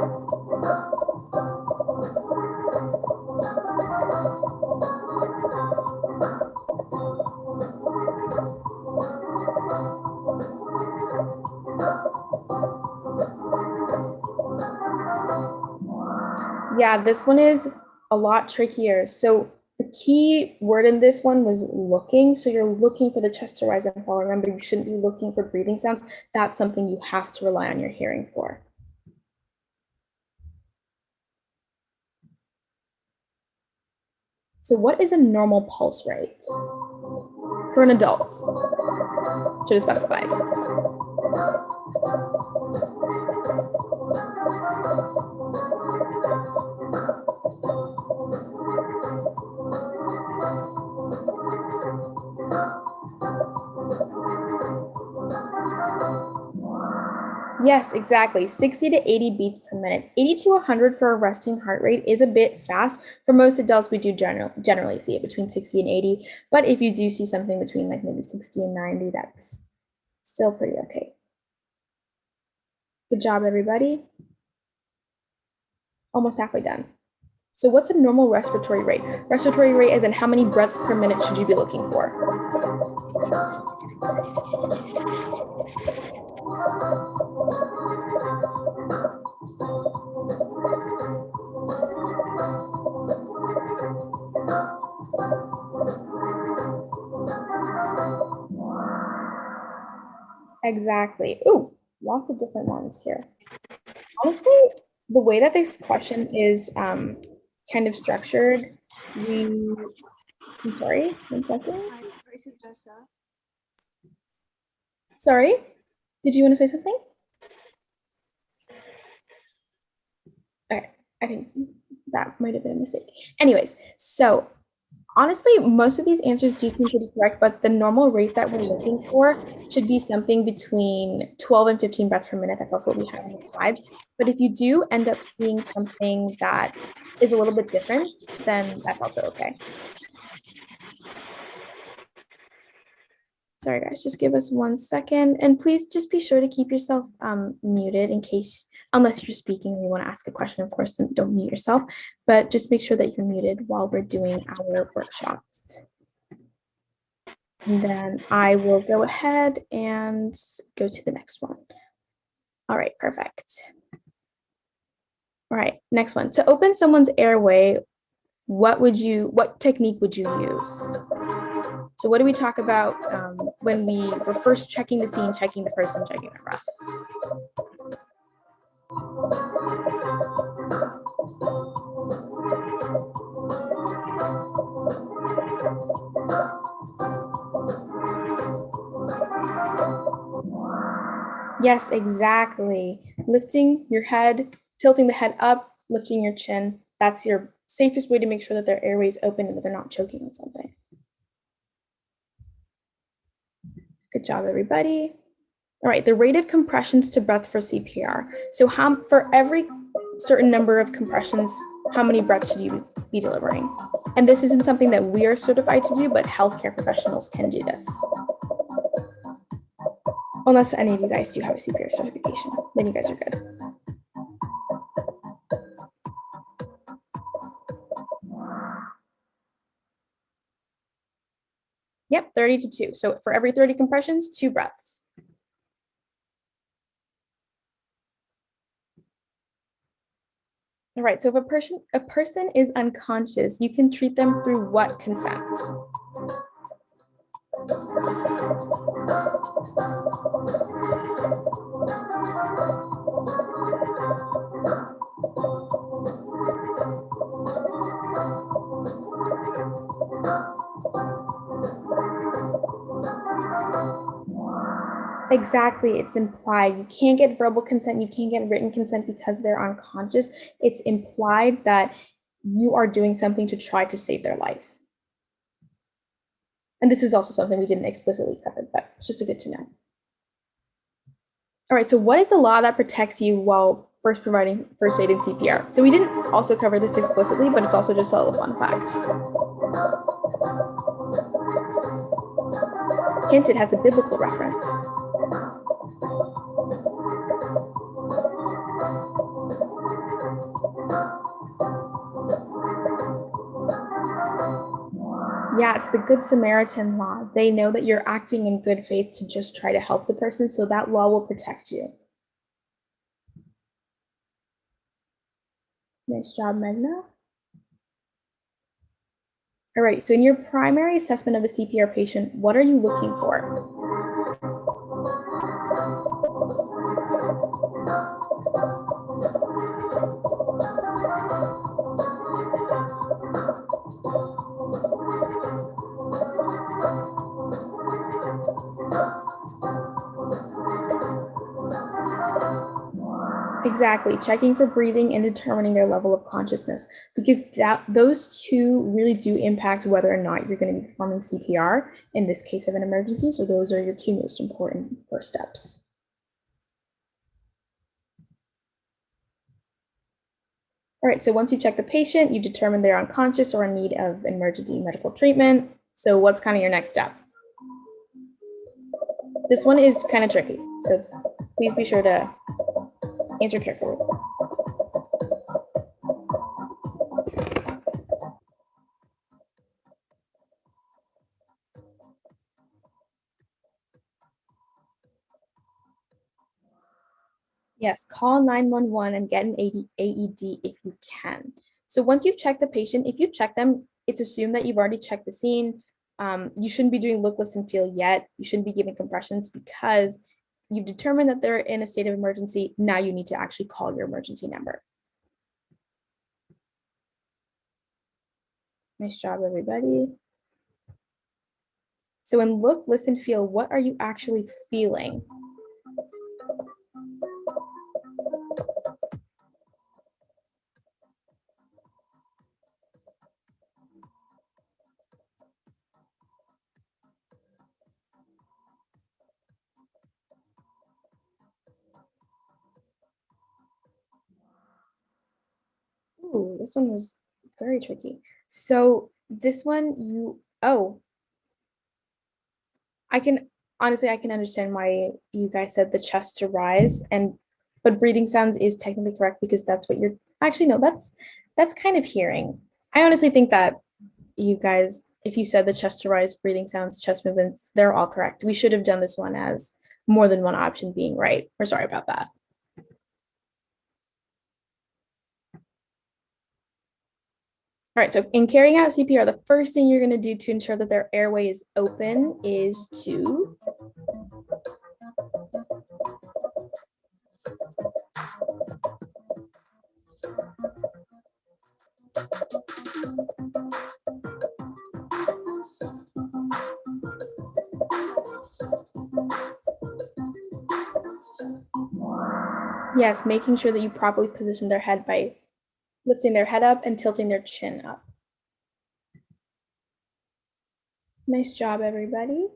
Yeah, this one is a lot trickier. So the key word in this one was looking. So you're looking for the chest to rise and fall. Remember, you shouldn't be looking for breathing sounds. That's something you have to rely on your hearing for. So what is a normal pulse rate for an adult? Should have specified. Yes, exactly. 60 to 80 beats per minute. 80 to 100 for a resting heart rate is a bit fast. For most adults, we do generally see it between 60 and 80. But if you do see something between like maybe 60 and 90, that's still pretty okay. Good job, everybody. Almost halfway done. So what's a normal respiratory rate? Respiratory rate is in how many breaths per minute should you be looking for? Exactly. Ooh, lots of different ones here. Honestly, the way that this question is kind of structured, I'm sorry, 1 second. Sorry, did you want to say something? Okay, I think that might have been a mistake. Anyways, so honestly, most of these answers do seem pretty correct, but the normal rate that we're looking for should be something between 12 and 15 breaths per minute. That's also what we have in the slide. But if you do end up seeing something that is a little bit different, then that's also okay. Sorry, guys, just give us 1 second. And please just be sure to keep yourself muted in case, unless you're speaking and you want to ask a question, of course, then don't mute yourself. But just make sure that you're muted while we're doing our workshops. And then I will go ahead and go to the next one. All right, perfect. All right, next one. To open someone's airway, what technique would you use? So what do we talk about when we were first checking the scene, checking the person, checking the breath? Yes, exactly. Lifting your head, tilting the head up, lifting your chin. That's your safest way to make sure that their airway is open and that they're not choking on something. Good job, everybody. All right, the rate of compressions to breath for CPR. So for every certain number of compressions, how many breaths should you be delivering? And this isn't something that we are certified to do, but healthcare professionals can do this. Unless any of you guys do have a CPR certification, then you guys are good. Yep, 30 to 2. So for every 30 compressions, 2 breaths. All right, so if a person is unconscious, you can treat them through what consent? Exactly, it's implied. You can't get verbal consent, you can't get written consent because they're unconscious. It's implied that you are doing something to try to save their life. And this is also something we didn't explicitly cover, but it's just good to know. All right, so what is the law that protects you while first providing first aid in CPR? So we didn't also cover this explicitly, but it's also just a little fun fact. Hint, it has a biblical reference. Yeah, it's the Good Samaritan law. They know that you're acting in good faith to just try to help the person, so that law will protect you. Nice job, Megna. Alrighty, so in your primary assessment of the CPR patient, what are you looking for? Exactly, checking for breathing and determining their level of consciousness, because those two really do impact whether or not you're going to be performing CPR in this case of an emergency. So those are your 2 most important first steps. All right, so once you check the patient, you determine they're unconscious or in need of emergency medical treatment. So what's kind of your next step? This one is kind of tricky, so please be sure to answer carefully. Yes, call 911 and get an AED if you can. So once you've checked the patient, if you check them, it's assumed that you've already checked the scene. You shouldn't be doing look, listen, feel yet. You shouldn't be giving compressions because you've determined that they're in a state of emergency. Now you need to actually call your emergency number. Nice job, everybody. So in look, listen, feel, what are you actually feeling? Ooh, this one was very tricky. So this one, I can understand why you guys said the chest to rise, but breathing sounds is technically correct because that's what you're actually, no, that's kind of hearing. I honestly think that you guys, if you said the chest to rise, breathing sounds, chest movements, they're all correct. We should have done this one as more than one option being right. We're sorry about that. All right, so in carrying out CPR, the first thing you're going to do to ensure that their airway is open is to yes, making sure that you properly position their head by lifting their head up and tilting their chin up. Nice job, everybody.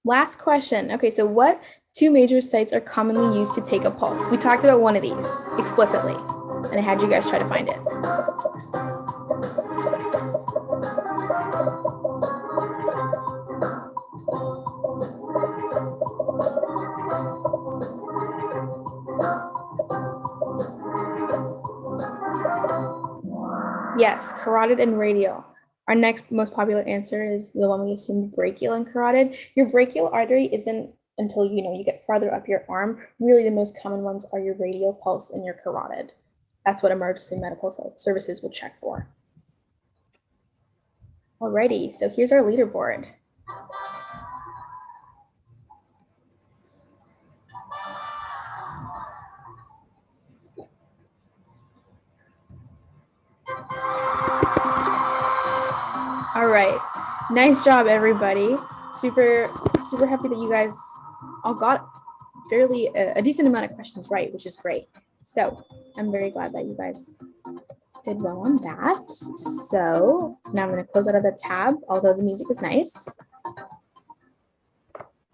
Last question. Okay, so what two major sites are commonly used to take a pulse? We talked about one of these explicitly, and I had you guys try to find it. Yes, carotid and radial. Our next most popular answer is the one we assume, brachial and carotid. Your brachial artery isn't until you get farther up your arm. Really, the most common ones are your radial pulse and your carotid. That's what emergency medical services will check for. Alrighty, so here's our leaderboard. All right, nice job, everybody. Super happy that you guys all got fairly a decent amount of questions right, which is great. So I'm very glad that you guys did well on that. So now I'm going to close out of the tab, although the music is nice.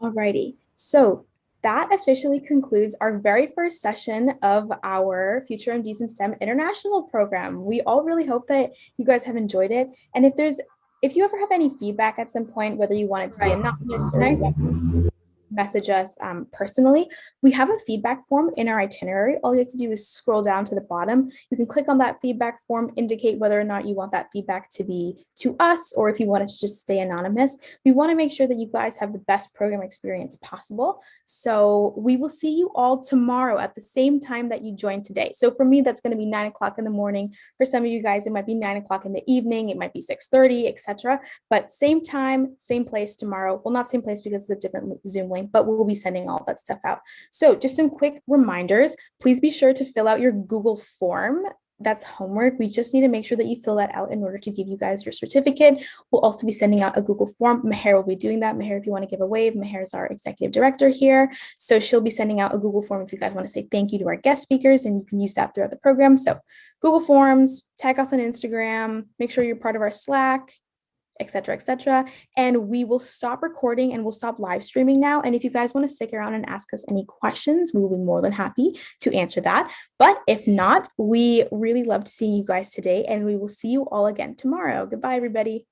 Alrighty, so that officially concludes our very first session of our Future MDs in STEM International program. We all really hope that you guys have enjoyed it. And if you ever have any feedback at some point, whether you want it to be anonymous or message us personally, we have a feedback form in our itinerary. All you have to do is scroll down to the bottom. You can click on that feedback form, indicate whether or not you want that feedback to be to us, or if you want it to just stay anonymous. We want to make sure that you guys have the best program experience possible. So we will see you all tomorrow at the same time that you joined today. So for me, that's going to be 9 o'clock in the morning. For some of you guys, it might be 9 o'clock in the evening. It might be 6:30, etc. But same time, same place tomorrow. Well, not same place because it's a different Zoom link, but we'll be sending all that stuff out. So just some quick reminders. Please be sure to fill out your Google form. That's homework. We just need to make sure that you fill that out in order to give you guys your certificate. We'll also be sending out a Google form. Meher will be doing that. Meher, if you want to give a wave, Meher is our executive director here. So she'll be sending out a Google form if you guys want to say thank you to our guest speakers, and you can use that throughout the program. So Google Forms, tag us on Instagram, make sure you're part of our Slack, etc., etc. And we will stop recording and we'll stop live streaming now. And if you guys want to stick around and ask us any questions, we will be more than happy to answer that. But if not, we really loved seeing you guys today, and we will see you all again tomorrow. Goodbye, everybody.